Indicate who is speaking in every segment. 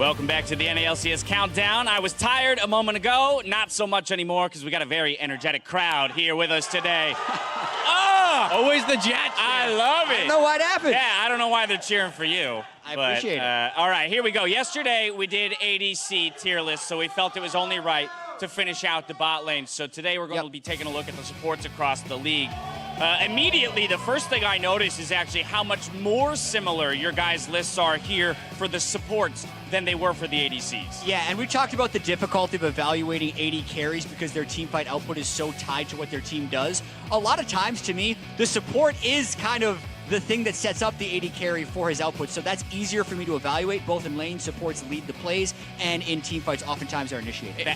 Speaker 1: Welcome back to the NALCS Countdown. I was tired a moment ago, not so much anymore because we got a very energetic crowd here with us today. Oh!
Speaker 2: Always the Jets.
Speaker 1: I love it.
Speaker 3: I don't know what happened.
Speaker 1: Yeah, I don't know why they're cheering for you.
Speaker 3: I appreciate it.
Speaker 1: All right, here we go. Yesterday, we did ADC tier list, so we felt it was only right to finish out the bot lane. So today, we're going to be taking a look at the supports across the league. Immediately, the first thing I noticed is actually how much more similar your guys' lists are here for the supports than they were for the ADCs.
Speaker 3: Yeah, and we talked about the difficulty of evaluating AD carries because their team fight output is so tied to what their team does. A lot of times, to me, the support is kind of the thing that sets up the AD carry for his output. So that's easier for me to evaluate. Both in lane, supports lead the plays, and in team fights, oftentimes are initiated.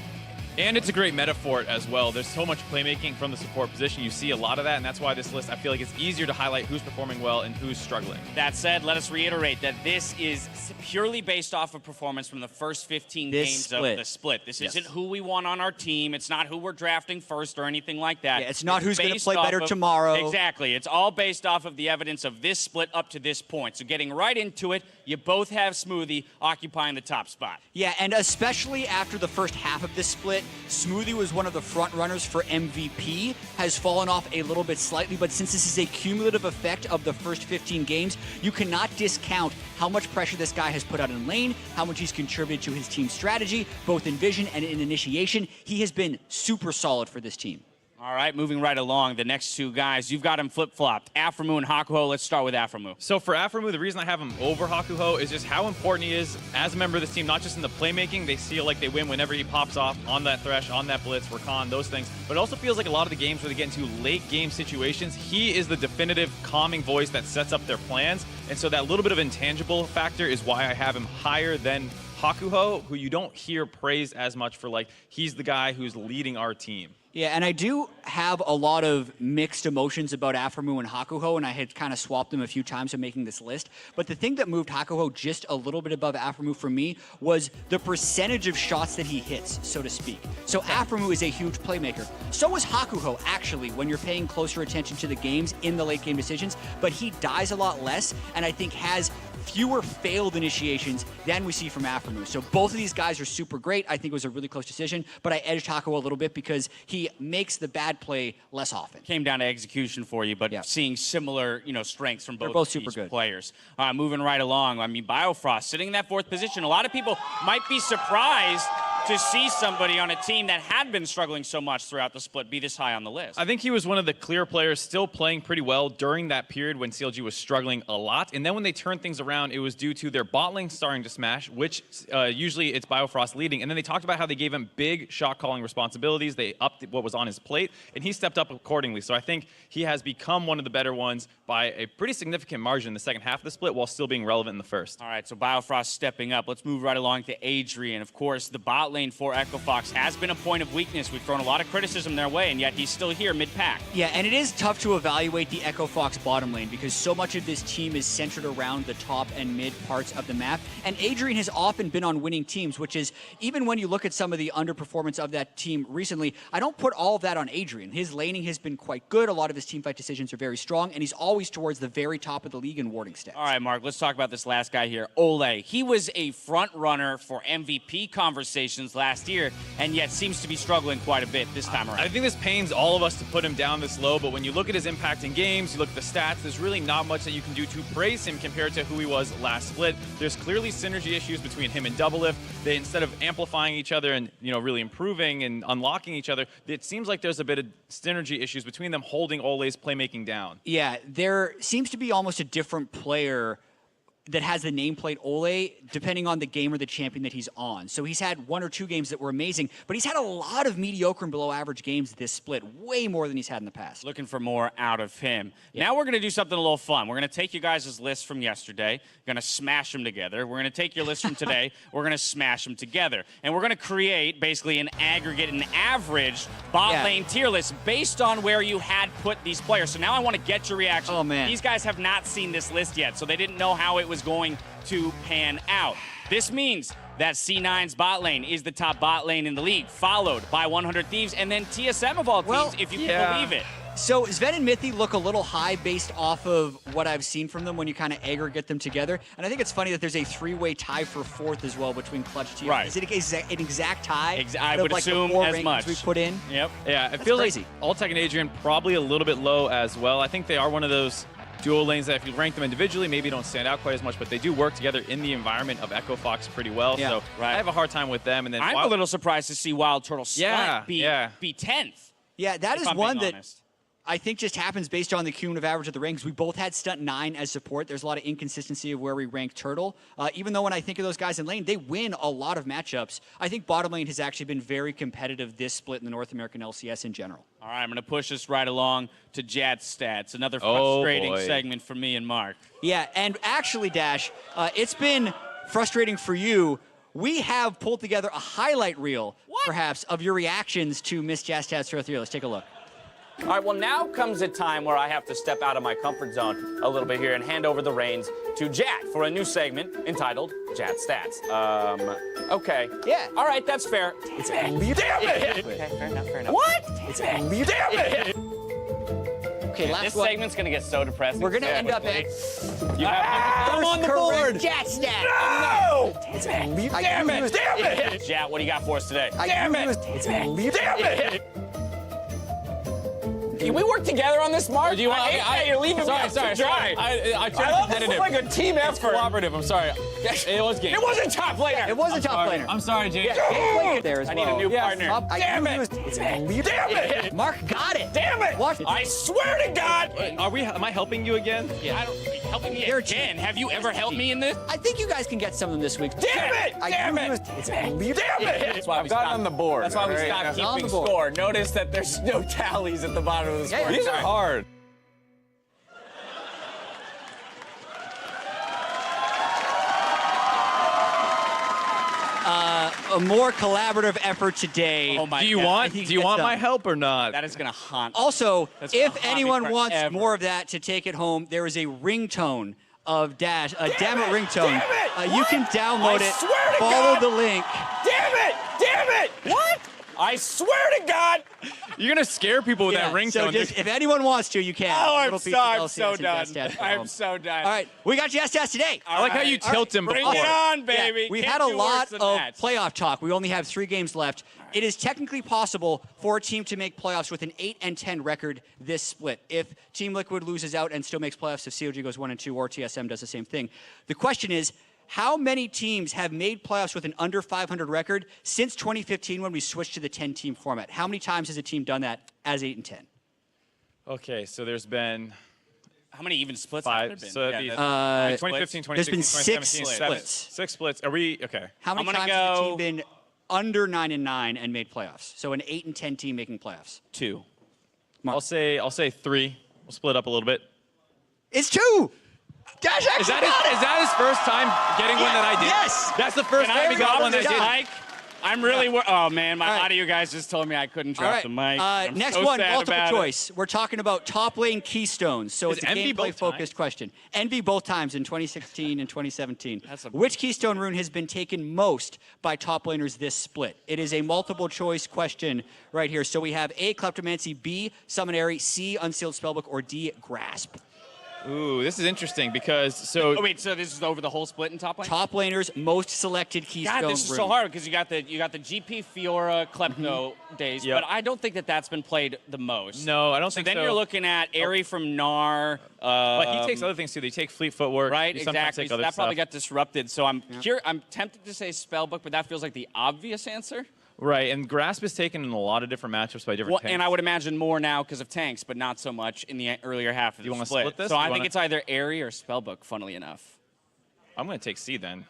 Speaker 2: And it's a great meta for it as well. There's so much playmaking from the support position. You see a lot of that, and that's why this list, I feel like it's easier to highlight who's performing well and who's struggling.
Speaker 1: That said, let us reiterate that this is purely based off of performance from the first 15 games of the split. This isn't who we want on our team. It's not who we're drafting first or anything like that.
Speaker 3: Yeah, it's not who's going to play better tomorrow.
Speaker 1: Exactly. It's all based off of the evidence of this split up to this point. So getting right into it, you both have Smoothie occupying the top spot.
Speaker 3: Yeah, and especially after the first half of this split, Smoothie was one of the front runners for MVP, has fallen off a little bit slightly, but since this is a cumulative effect of the first 15 games, you cannot discount how much pressure this guy has put out in lane, how much he's contributed to his team's strategy, both in vision and in initiation. He has been super solid for this team.
Speaker 1: All right, moving right along, the next two guys, you've got them flip-flopped. Aphromoo and Hakuho. Let's start with Aphromoo.
Speaker 2: So for Aphromoo, the reason I have him over Hakuho is just how important he is as a member of this team, not just in the playmaking. They feel like they win whenever he pops off on that Thresh, on that Blitz, Rakan, those things. But it also feels like a lot of the games where they get into late-game situations, he is the definitive calming voice that sets up their plans. And so that little bit of intangible factor is why I have him higher than Hakuho, who you don't hear praised as much for, like, he's the guy who's leading our team.
Speaker 3: Yeah, and I do have a lot of mixed emotions about Aphromoo and Hakuho, and I had kind of swapped them a few times in making this list. But the thing that moved Hakuho just a little bit above Aphromoo for me was the percentage of shots that he hits, so to speak. So Aphromoo is a huge playmaker. So is Hakuho, actually, when you're paying closer attention to the games in the late game decisions, but he dies a lot less, and I think has fewer failed initiations than we see from Aphromoo. So both of these guys are super great. I think it was a really close decision, but I edged Hakuho a little bit because he makes the bad play less often.
Speaker 1: Came down to execution for you, but seeing similar, strengths from both
Speaker 3: super good
Speaker 1: players. Moving right along, I mean, Biofrost sitting in that fourth position. A lot of people might be surprised to see somebody on a team that had been struggling so much throughout the split be this high on the list.
Speaker 2: I think he was one of the clear players still playing pretty well during that period when CLG was struggling a lot. And then when they turned things around, it was due to their bot lane starting to smash, which usually it's Biofrost leading. And then they talked about how they gave him big shot calling responsibilities. They upped what was on his plate, and he stepped up accordingly. So I think he has become one of the better ones by a pretty significant margin in the second half of the split while still being relevant in the first.
Speaker 1: All right, so Biofrost stepping up. Let's move right along to Adrian. Of course, the bot lane for Echo Fox has been a point of weakness. We've thrown a lot of criticism their way, and yet he's still here mid-pack.
Speaker 3: Yeah, and it is tough to evaluate the Echo Fox bottom lane because so much of this team is centered around the top and mid parts of the map. And Adrian has often been on winning teams, which is, even when you look at some of the underperformance of that team recently, I don't put all of that on Adrian. His laning has been quite good. A lot of his team fight decisions are very strong, and he's always towards the very top of the league in warding stats.
Speaker 1: All right, Mark, let's talk about this last guy here, Ole. He was a front runner for MVP conversations last year, and yet seems to be struggling quite a bit this time around.
Speaker 2: I think this pains all of us to put him down this low, but when you look at his impact in games, you look at the stats, there's really not much that you can do to praise him compared to who he was last split. There's clearly synergy issues between him and Doublelift. They, instead of amplifying each other and really improving and unlocking each other, it seems like there's a bit of synergy issues between them holding Ole's playmaking down.
Speaker 3: Yeah, there seems to be almost a different player that has the nameplate Ole, depending on the game or the champion that he's on. So he's had one or two games that were amazing, but he's had a lot of mediocre and below average games this split, way more than he's had in the past.
Speaker 1: Looking for more out of him. Yeah. Now we're going to do something a little fun. We're going to take you guys' lists from yesterday, going to smash them together. We're going to take your list from today, we're going to smash them together. And we're going to create basically an aggregate, an average bot lane tier list based on where you had put these players. So now I want to get your reaction.
Speaker 3: Oh, man.
Speaker 1: These guys have not seen this list yet, so they didn't know how it was going to pan out. This means that C9's bot lane is the top bot lane in the league, followed by 100 Thieves and then TSM of all teams, if you can believe it.
Speaker 3: So Sven and Mithy look a little high based off of what I've seen from them when you kind of aggregate them together. And I think it's funny that there's a 3-way tie for 4th as well between Clutch teams.
Speaker 1: Right.
Speaker 3: Is it an exact tie?
Speaker 1: I would
Speaker 3: like
Speaker 1: assume
Speaker 3: the 4
Speaker 1: as
Speaker 3: rankings
Speaker 1: much.
Speaker 3: we put in.
Speaker 1: Yep.
Speaker 2: Yeah, it feels
Speaker 3: crazy.
Speaker 2: like Alltech and Adrian probably a little bit low as well. I think they are one of those dual lanes that if you rank them individually, maybe don't stand out quite as much, but they do work together in the environment of Echo Fox pretty well.
Speaker 3: Yeah,
Speaker 2: so
Speaker 1: right.
Speaker 2: I have a hard time with them. And then
Speaker 1: I'm a little surprised to see Wild Turtle Slant be 10th.
Speaker 3: Yeah, that
Speaker 1: if
Speaker 3: is
Speaker 1: I'm
Speaker 3: one
Speaker 1: being
Speaker 3: that
Speaker 1: honest.
Speaker 3: I think just happens based on the cumulative average of the rankings. We both had Stunt 9 as support. There's a lot of inconsistency of where we rank Turtle. Even though when I think of those guys in lane, they win a lot of matchups. I think bottom lane has actually been very competitive this split in the North American LCS in general.
Speaker 1: All right, I'm going to push us right along to Jad Stats, another
Speaker 2: Oh,
Speaker 1: frustrating
Speaker 2: boy.
Speaker 1: segment for me and Mark.
Speaker 3: Yeah, and actually, Dash, it's been frustrating for you. We have pulled together a highlight reel, perhaps, of your reactions to Miss Jazz Stats throughout the year. Let's take a look.
Speaker 4: All right, well, now comes a time where I have to step out of my comfort zone a little bit here and hand over the reins to Jad for a new segment entitled Jad Stats. Okay.
Speaker 3: Yeah.
Speaker 4: All right, that's fair. It's damn it! Okay, fair enough. What? It's damn it!
Speaker 3: Okay, last
Speaker 4: This
Speaker 3: one.
Speaker 4: segment's gonna get so depressing.
Speaker 3: We're going to end up at
Speaker 4: You have
Speaker 3: I'm
Speaker 4: on the board!
Speaker 3: Jazz Stat.
Speaker 4: No!
Speaker 3: Damn it!
Speaker 4: Damn it! Jad, what do you got for us today? Damn it! Damn it! Can we work together on this, Mark?
Speaker 5: Do you want?
Speaker 4: I hate that you're leaving me out to dry.
Speaker 5: I turned
Speaker 4: I love this
Speaker 5: competitive.
Speaker 4: like a team effort.
Speaker 5: Cooperative. I'm sorry. It was game.
Speaker 4: It wasn't top laner.
Speaker 3: It was a top laner.
Speaker 5: I'm sorry, Jake.
Speaker 3: Jake played there as
Speaker 4: I
Speaker 3: well.
Speaker 4: need a new
Speaker 5: Yes.
Speaker 4: partner. Damn it! Damn it!
Speaker 3: Mark got it.
Speaker 4: Damn it!
Speaker 3: Watch it.
Speaker 4: I swear to God!
Speaker 2: Am I helping you again?
Speaker 1: I don't, helping me
Speaker 3: They're
Speaker 1: again. Have you ever helped me in this?
Speaker 3: I think you guys can get some of them this week.
Speaker 4: Damn it! Damn it! Damn it! That's why we stopped
Speaker 5: on the board.
Speaker 4: That's why we
Speaker 5: all right?
Speaker 4: stopped
Speaker 3: On
Speaker 4: keeping
Speaker 3: the board.
Speaker 4: score. Notice that there's no tallies at the bottom of the score.
Speaker 5: These are hard.
Speaker 3: A more collaborative effort today.
Speaker 1: Oh my
Speaker 2: Do you
Speaker 1: God.
Speaker 2: want?
Speaker 3: think
Speaker 2: Do you
Speaker 3: it's
Speaker 2: want
Speaker 3: done.
Speaker 2: my help or not?
Speaker 1: That is going to haunt.
Speaker 3: Also,
Speaker 1: That's gonna
Speaker 3: if
Speaker 1: haunt me
Speaker 3: anyone wants
Speaker 1: forever.
Speaker 3: more of that to take it home, there is a ringtone of Dash, a damn it ringtone.
Speaker 4: Damn it!
Speaker 3: You can download
Speaker 4: I
Speaker 3: it.
Speaker 4: swear to
Speaker 3: Follow
Speaker 4: God!
Speaker 3: the link.
Speaker 4: Damn it! Damn it! What? I swear to God!
Speaker 2: You're gonna scare people with that ringtone.
Speaker 3: So just, if anyone wants to, you can.
Speaker 1: Oh, I'm
Speaker 3: Little piece
Speaker 1: so,
Speaker 3: of
Speaker 1: I'm
Speaker 3: LCS
Speaker 1: so
Speaker 3: and
Speaker 1: done.
Speaker 3: Jazz Stats for
Speaker 1: I'm
Speaker 3: home.
Speaker 1: so done.
Speaker 3: All right, we got Jazz Stats today.
Speaker 2: I like how you tilt him
Speaker 1: Bring
Speaker 2: before.
Speaker 1: it on, baby.
Speaker 3: We
Speaker 1: Can't
Speaker 3: had a
Speaker 1: do
Speaker 3: lot
Speaker 1: worse than
Speaker 3: of
Speaker 1: that.
Speaker 3: playoff talk. We only have 3 games left. It is technically possible for a team to make playoffs with an 8-10 record this split. If Team Liquid loses out and still makes playoffs, if CLG goes 1-2 or TSM does the same thing. The question is, how many teams have made playoffs with an under 500 record since 2015 when we switched to the 10-team format? How many times has a team done that as 8-10?
Speaker 2: Okay, so there's been
Speaker 1: How many even splits
Speaker 2: 5.
Speaker 1: have there been?
Speaker 2: So that'd be
Speaker 1: Yeah,
Speaker 2: 2015,
Speaker 3: there's
Speaker 2: 2016,
Speaker 3: been 6
Speaker 2: 2017,
Speaker 3: splits.
Speaker 2: 6 splits. Are we okay?
Speaker 3: How many
Speaker 1: I'm gonna
Speaker 3: times has a
Speaker 1: go-
Speaker 3: team been under 9-9 and made playoffs? So an 8-10 team making playoffs.
Speaker 1: 2.
Speaker 2: I'll say 3. We'll split up a little bit.
Speaker 3: It's 2. Dash actually
Speaker 2: Is that
Speaker 3: got it.
Speaker 2: his first time getting one that I did?
Speaker 3: Yes.
Speaker 2: That's the first
Speaker 1: Can
Speaker 2: time
Speaker 1: I
Speaker 2: he got one that
Speaker 3: done.
Speaker 2: did.
Speaker 1: Mike, I'm really oh man, my
Speaker 3: All right.
Speaker 1: audio guys just told me I couldn't
Speaker 3: All
Speaker 1: drop
Speaker 3: right.
Speaker 1: the mic. I'm
Speaker 3: next
Speaker 1: so
Speaker 3: one,
Speaker 1: sad
Speaker 3: multiple
Speaker 1: about
Speaker 3: choice. We're talking about top lane keystones. So
Speaker 2: Is
Speaker 3: it's a
Speaker 2: Envy both
Speaker 3: gameplay-focused question. Envy both times in 2016 and 2017.
Speaker 1: That's a-
Speaker 3: Which keystone rune has been taken most by top laners this split? It is a multiple choice question right here. So we have A, Kleptomancy, B, Summonary, C, Unsealed Spellbook, or D, Grasp.
Speaker 2: Ooh, this is interesting because so
Speaker 1: Oh wait, so this is over the whole split in top lane?
Speaker 3: Top laners most selected keystone
Speaker 1: God, this is
Speaker 3: rune.
Speaker 1: so hard because you got the GP Fiora Klepto days,
Speaker 2: Yep.
Speaker 1: but I don't think that that's been played the most.
Speaker 2: no, I don't
Speaker 1: So
Speaker 2: think
Speaker 1: then
Speaker 2: so.
Speaker 1: you're looking at Airy from Gnar.
Speaker 2: But he takes other things too. They take fleet footwork.
Speaker 1: Right,
Speaker 2: You sometimes
Speaker 1: exactly.
Speaker 2: take
Speaker 1: So
Speaker 2: other
Speaker 1: that probably
Speaker 2: stuff.
Speaker 1: got disrupted. So I'm tempted to say Spellbook, but that feels like the obvious answer.
Speaker 2: Right, and Grasp is taken in a lot of different matchups by different
Speaker 1: Well,
Speaker 2: tanks.
Speaker 1: and I would imagine more now because of tanks, but not so much in the earlier half of the
Speaker 2: You wanna
Speaker 1: split.
Speaker 2: split this?
Speaker 1: So
Speaker 2: You
Speaker 1: I think
Speaker 2: wanna-
Speaker 1: it's either Airy or Spellbook, funnily enough.
Speaker 2: I'm going to take C then.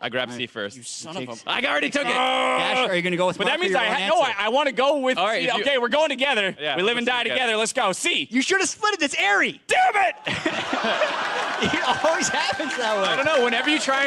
Speaker 2: I grabbed C first.
Speaker 1: You son of a...
Speaker 2: I already took it.
Speaker 3: Dash, are you going to go with
Speaker 1: But
Speaker 3: Mark
Speaker 1: that
Speaker 3: or
Speaker 1: means
Speaker 3: your
Speaker 1: I
Speaker 3: own
Speaker 1: no,
Speaker 3: answer?
Speaker 1: I want to go with
Speaker 2: All right,
Speaker 1: C.
Speaker 2: if you-
Speaker 1: Okay, we're going together.
Speaker 2: Yeah,
Speaker 1: we live and
Speaker 2: let's
Speaker 1: die
Speaker 2: do it
Speaker 1: together. Let's go. C.
Speaker 3: You should have split it. It's Airy.
Speaker 1: Damn it!
Speaker 3: It always happens that way.
Speaker 2: I don't know. Whenever we try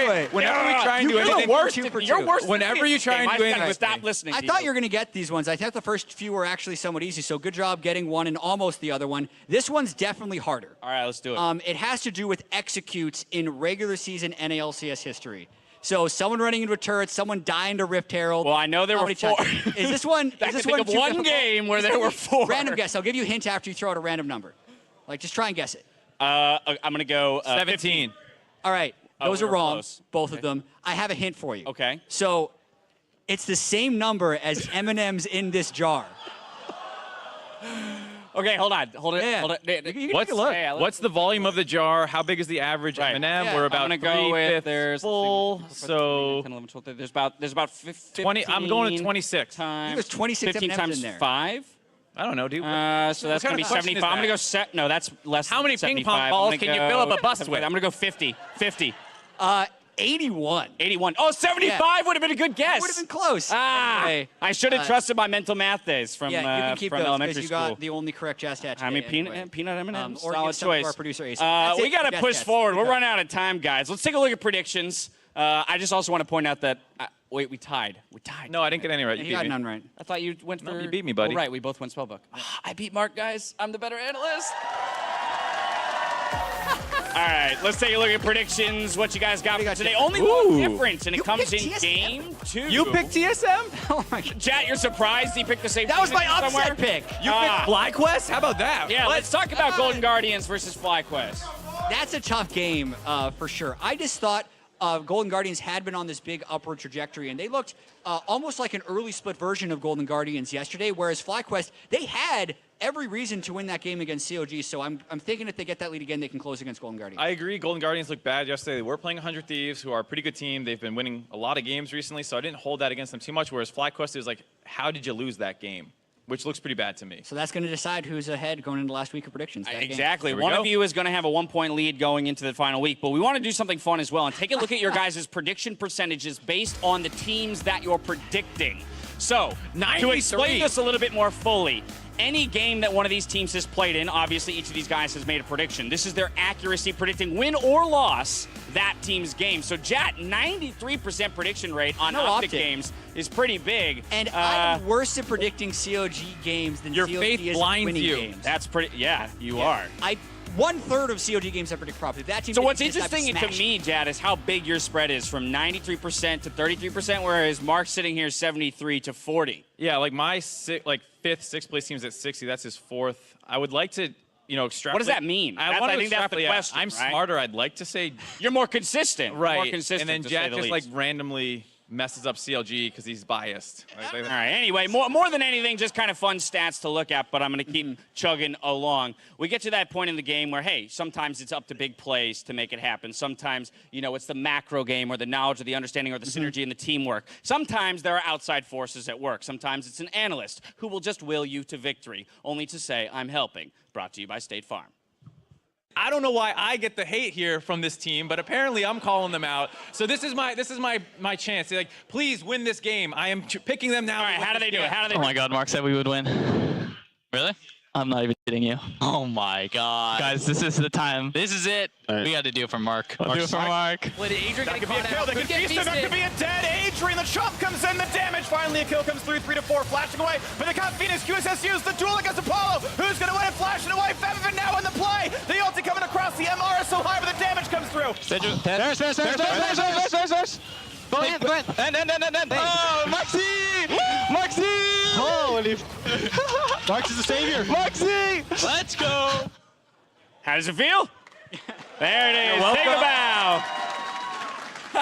Speaker 2: and do
Speaker 3: You're the
Speaker 2: anything,
Speaker 3: worst. 2 for 2.
Speaker 1: You're worse. than
Speaker 2: Whenever
Speaker 1: me.
Speaker 2: you try
Speaker 1: Okay,
Speaker 2: and
Speaker 1: my
Speaker 2: do
Speaker 1: friend,
Speaker 2: anything.
Speaker 1: Stop listening.
Speaker 3: I
Speaker 1: to
Speaker 3: thought you were going to get these ones. I thought the first few were actually somewhat easy, so good job getting one and almost the other one. This one's definitely harder.
Speaker 1: All right, let's do it.
Speaker 3: It has to do with executes in regular season NALCS history. So someone running into a turret, someone dying to Rift Herald.
Speaker 1: Well, I know there were 4.
Speaker 3: Is this one?
Speaker 1: I
Speaker 3: Is this
Speaker 1: can think of
Speaker 3: too
Speaker 1: one
Speaker 3: difficult?
Speaker 1: game where there were 4.
Speaker 3: Random guess. I'll give you a hint after you throw out a random number. Like, just try and guess it.
Speaker 1: I'm going to go
Speaker 2: 17.
Speaker 3: All right. Those
Speaker 1: we
Speaker 3: are
Speaker 1: were
Speaker 3: wrong,
Speaker 1: close.
Speaker 3: both of them. I have a hint for you.
Speaker 1: Okay.
Speaker 3: So it's the same number as M&M's in this jar.
Speaker 1: Okay, hold on. Hold it.
Speaker 3: Yeah.
Speaker 1: Hold it.
Speaker 3: You can take a look.
Speaker 2: What's the volume of the jar? How big is the average
Speaker 1: Right.
Speaker 2: M&M?
Speaker 3: Yeah,
Speaker 2: We're
Speaker 3: I'm
Speaker 2: about
Speaker 1: I'm gonna go with
Speaker 2: 3/5
Speaker 1: there's
Speaker 2: full. So
Speaker 1: there's about 15
Speaker 2: 20. I'm going to 26.
Speaker 1: times.
Speaker 3: There's 26
Speaker 1: 15
Speaker 3: M&Ms
Speaker 1: times
Speaker 3: in there.
Speaker 1: 5.
Speaker 2: I don't know, dude.
Speaker 1: So that's
Speaker 2: kind
Speaker 1: gonna be
Speaker 2: of question
Speaker 1: 75.
Speaker 2: is
Speaker 1: I'm gonna
Speaker 2: that?
Speaker 1: go no, that's less.
Speaker 2: How
Speaker 1: than
Speaker 2: many ping
Speaker 1: 75.
Speaker 2: pong
Speaker 1: I'm
Speaker 2: balls
Speaker 1: gonna
Speaker 2: can you
Speaker 1: go-
Speaker 2: fill up a bus with?
Speaker 1: I'm gonna go 50. 50.
Speaker 3: 81.
Speaker 1: 81. Oh, 75 would have been a good guess.
Speaker 3: Would have been close.
Speaker 1: Ah,
Speaker 3: Anyway,
Speaker 1: I should have trusted my mental math days from
Speaker 3: yeah, you can keep
Speaker 1: from
Speaker 3: those
Speaker 1: elementary
Speaker 3: because you
Speaker 1: school.
Speaker 3: got the only correct jazz stat
Speaker 1: I mean,
Speaker 3: today anyway.
Speaker 1: peanut M&Ms.
Speaker 3: Or
Speaker 1: Solid
Speaker 3: give some to
Speaker 1: choice.
Speaker 3: our producer, Ace. That's
Speaker 1: We
Speaker 3: it
Speaker 1: got
Speaker 3: for
Speaker 1: to
Speaker 3: jazz
Speaker 1: push
Speaker 3: stats.
Speaker 1: forward.
Speaker 3: Good
Speaker 1: We're
Speaker 3: job.
Speaker 1: running out of time, guys. Let's take a look at predictions. I just also want to point out that wait, we tied. We tied.
Speaker 2: No, I didn't get any right.
Speaker 3: You
Speaker 2: You
Speaker 3: got
Speaker 2: beat me.
Speaker 3: none right.
Speaker 1: I thought you went for.
Speaker 2: you beat me, buddy.
Speaker 1: Oh, right, we both went spellbook. I beat Mark, guys. I'm the better analyst. All right, let's take a look at predictions. What you guys got for today? Only one difference, and it comes in
Speaker 3: picked TSM?
Speaker 1: game 2.
Speaker 2: You picked TSM?
Speaker 3: Oh my God.
Speaker 1: Chat, you're surprised he picked the same.
Speaker 3: That was
Speaker 1: team
Speaker 3: my
Speaker 1: as you
Speaker 3: upset
Speaker 1: somewhere?
Speaker 3: pick.
Speaker 2: You picked FlyQuest? How about that?
Speaker 1: Yeah, let's talk about Golden Guardians versus FlyQuest.
Speaker 3: That's a tough game for sure. I just thought Golden Guardians had been on this big upward trajectory, and they looked almost like an early split version of Golden Guardians yesterday, whereas FlyQuest, they had every reason to win that game against CLG, so I'm thinking if they get that lead again, they can close against Golden Guardians.
Speaker 2: I agree. Golden Guardians looked bad yesterday. They were playing 100 Thieves, who are a pretty good team. They've been winning a lot of games recently, so I didn't hold that against them too much, whereas FlyQuest is like, how did you lose that game? Which looks pretty bad to me.
Speaker 3: So that's going to decide who's ahead going into last week of predictions. that game.
Speaker 1: Exactly.
Speaker 2: There we
Speaker 1: One
Speaker 2: go.
Speaker 1: of you is going to have a 1-point lead going into the final week, but we want to do something fun as well and take a look at your guys' prediction percentages based on the teams that you're predicting. So, to explain this a little bit more fully, any game that one of these teams has played in, obviously each of these guys has made a prediction. This is their accuracy predicting win or loss that team's game. So, Jat, 93% prediction rate on Optic games is pretty big.
Speaker 3: And I'm worse at predicting COG games than
Speaker 2: Your
Speaker 3: COG
Speaker 2: faith
Speaker 3: is at
Speaker 2: blinds
Speaker 3: winning
Speaker 2: you.
Speaker 3: games.
Speaker 1: That's pretty, yeah, you are.
Speaker 3: 1/3 of COG games I predict properly. That team
Speaker 1: So what's
Speaker 3: just have
Speaker 1: interesting to
Speaker 3: smashed.
Speaker 1: me, Jad, is how big your spread is from 93% to 33%, whereas Mark's sitting here 73 to 40.
Speaker 2: Yeah, like my fifth, sixth place team's at 60. That's his fourth. I would like to, extrapolate.
Speaker 1: What does that mean?
Speaker 2: I want to
Speaker 1: think that's the
Speaker 2: extrapolate.
Speaker 1: question,
Speaker 2: I'm
Speaker 1: right?
Speaker 2: smarter. I'd like to say
Speaker 1: You're more consistent.
Speaker 2: right.
Speaker 1: More consistent,
Speaker 2: and then
Speaker 1: to
Speaker 2: Jack
Speaker 1: say the
Speaker 2: just
Speaker 1: least.
Speaker 2: randomly messes up CLG because he's biased.
Speaker 1: All right, anyway, more than anything, just kind of fun stats to look at, but I'm going to keep chugging along. We get to that point in the game where, hey, sometimes it's up to big plays to make it happen. Sometimes, it's the macro game or the knowledge or the understanding or the synergy and the teamwork. Sometimes there are outside forces at work. Sometimes it's an analyst who will just will you to victory, only to say, I'm helping. Brought to you by State Farm.
Speaker 2: I don't know why I get the hate here from this team, but apparently I'm calling them out. So this is my chance. They're like, please win this game. I am picking them now.
Speaker 1: All right, how do they do it? How do they
Speaker 6: Oh my God, Mark said we would win. Really? I'm not even kidding you. Oh my God. Guys, this is the time. This is it. We got to do it for Mark. I'll do it for Mark.
Speaker 7: Adrian that could be a kill. That could feast him. That could be a dead Adrian. The chop comes in. The damage. Finally, a kill comes through. 3 to 4. Flashing away. But they got Phoenix. QSSU's the duel against Apollo. Who's going to win it? Flashing away. Femin now in the play. The ulti coming across. The MR is so high, but the damage comes through.
Speaker 6: There's. Go in. And. Oh, Maxi! Maxi! Holy. Max is the savior. Maxi! Let's go.
Speaker 1: How does it feel? There it is. Take a bow.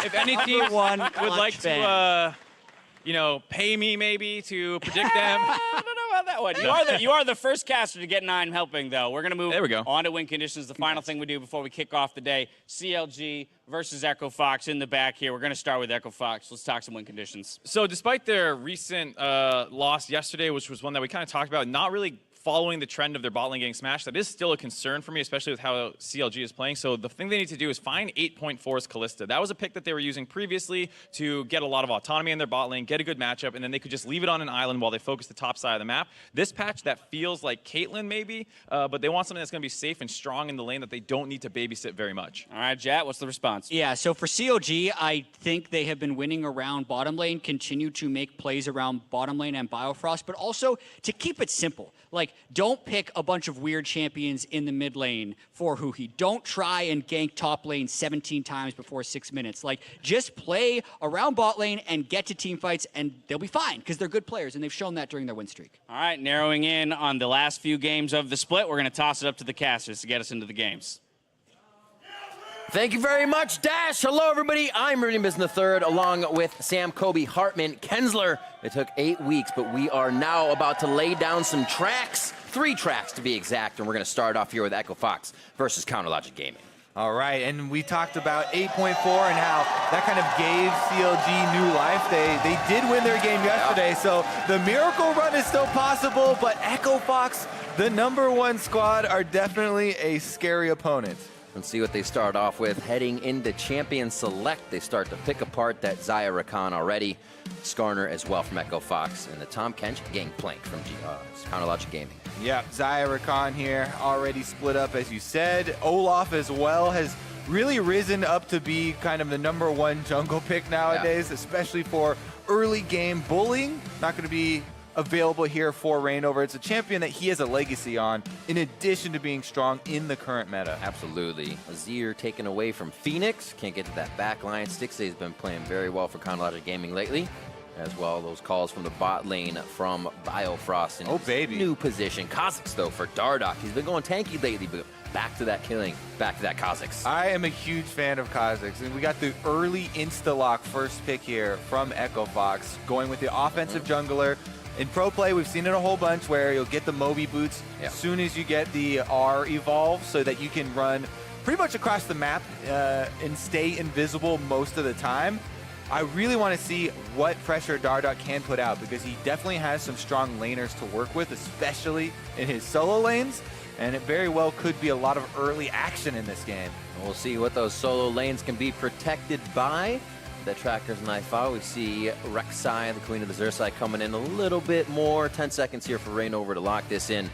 Speaker 2: If any team
Speaker 3: one
Speaker 2: would like to, pay me maybe to predict them.
Speaker 1: I don't know about that one. You are the first caster to get 9 helping, though. We're going to move
Speaker 2: There we go.
Speaker 1: on to win conditions. The final thing we do before we kick off the day, CLG versus Echo Fox in the back here. We're going to start with Echo Fox. Let's talk some win conditions.
Speaker 2: So despite their recent loss yesterday, which was one that we kind of talked about, not really following the trend of their bot lane getting smashed, that is still a concern for me, especially with how CLG is playing. So the thing they need to do is find 8.4's Kalista. That was a pick that they were using previously to get a lot of autonomy in their bot lane, get a good matchup, and then they could just leave it on an island while they focus the top side of the map. This patch, that feels like Caitlyn maybe, but they want something that's going to be safe and strong in the lane that they don't need to babysit very much.
Speaker 1: All right, Jat, what's the response?
Speaker 3: Yeah, so for CLG, I think they have been winning around bottom lane, continue to make plays around bottom lane and Biofrost, but also to keep it simple. Like, don't pick a bunch of weird champions in the mid lane for Huhi. Don't try and gank top lane 17 times before 6 minutes. Like, just play around bot lane and get to team fights, and they'll be fine because they're good players, and they've shown that during their win streak.
Speaker 1: All right, narrowing in on the last few games of the split, we're going to toss it up to the casters to get us into the games.
Speaker 8: Thank you very much, Dash. Hello, everybody. I'm Rudy Mizn III, along with Sam, Kobe, Hartman, Kensler. It took 8 weeks, but we are now about to lay down some tracks, 3 tracks to be exact, and we're going to start off here with Echo Fox versus Counterlogic Gaming.
Speaker 7: All right, and we talked about 8.4 and how that kind of gave CLG new life. They did win their game yesterday, so the miracle run is still possible, but Echo Fox, the #1 squad, are definitely a scary opponent.
Speaker 8: Let's see what they start off with. Heading into Champion Select, they start to pick apart that Zaya Rakan already. Skarner as well from Echo Fox, and the Tom Kench Gangplank from Counterlogic Gaming.
Speaker 7: Yeah, Zaya Rakan here, already split up, as you said. Olaf as well has really risen up to be kind of the #1 jungle pick nowadays, especially for early game bullying. Not going to be available here for Reignover. It's a champion that he has a legacy on, in addition to being strong in the current meta.
Speaker 8: Absolutely. Azir taken away from Phoenix. Can't get to that back line. Stixxay has been playing very well for Counterlogic Gaming lately. As well, those calls from the bot lane from Biofrost in his new position. Kha'Zix, though, for Dardoch. He's been going tanky lately, but back to that killing, back to that Kha'Zix.
Speaker 7: I am a huge fan of Kha'Zix, and we got the early insta-lock first pick here from Echo Fox, going with the offensive jungler. In pro play, we've seen it a whole bunch where you'll get the Moby boots as soon as you get the R evolve so that you can run pretty much across the map and stay invisible most of the time. I really want to see what pressure Dardoch can put out because he definitely has some strong laners to work with, especially in his solo lanes, and it very well could be a lot of early action in this game.
Speaker 8: We'll see what those solo lanes can be protected by. The trackers and Ifa, we see Rek'Sai, the Queen of the Xerxes, coming in a little bit more. 10 seconds here for Reignover to lock this in.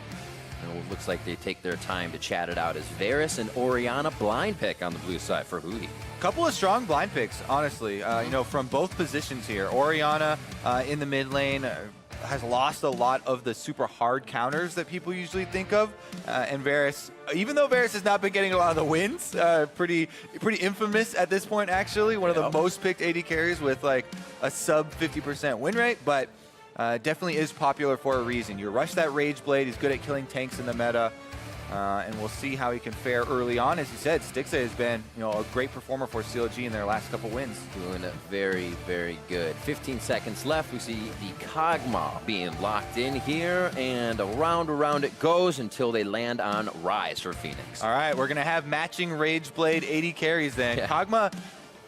Speaker 8: And it looks like they take their time to chat it out as Varus and Orianna blind pick on the blue side for Huhi.
Speaker 7: Couple of strong blind picks, honestly, you know, from both positions here. Orianna in the mid lane has lost a lot of the super hard counters that people usually think of. And Varus, even though Varus has not been getting a lot of the wins, pretty infamous at this point, actually. One of the most picked AD carries with like a sub 50% win rate, but definitely is popular for a reason. You rush that Rage Blade, he's good at killing tanks in the meta. And we'll see how he can fare early on. As you said, Stixxay has been, you know, a great performer for CLG in their last couple wins.
Speaker 8: Doing it very, very good. 15 seconds left. We see the Kog'Maw being locked in here, and around it goes until they land on Rise for Phoenix.
Speaker 7: All right, we're going to have matching Rage Blade 80 carries then. Yeah. Kog'Maw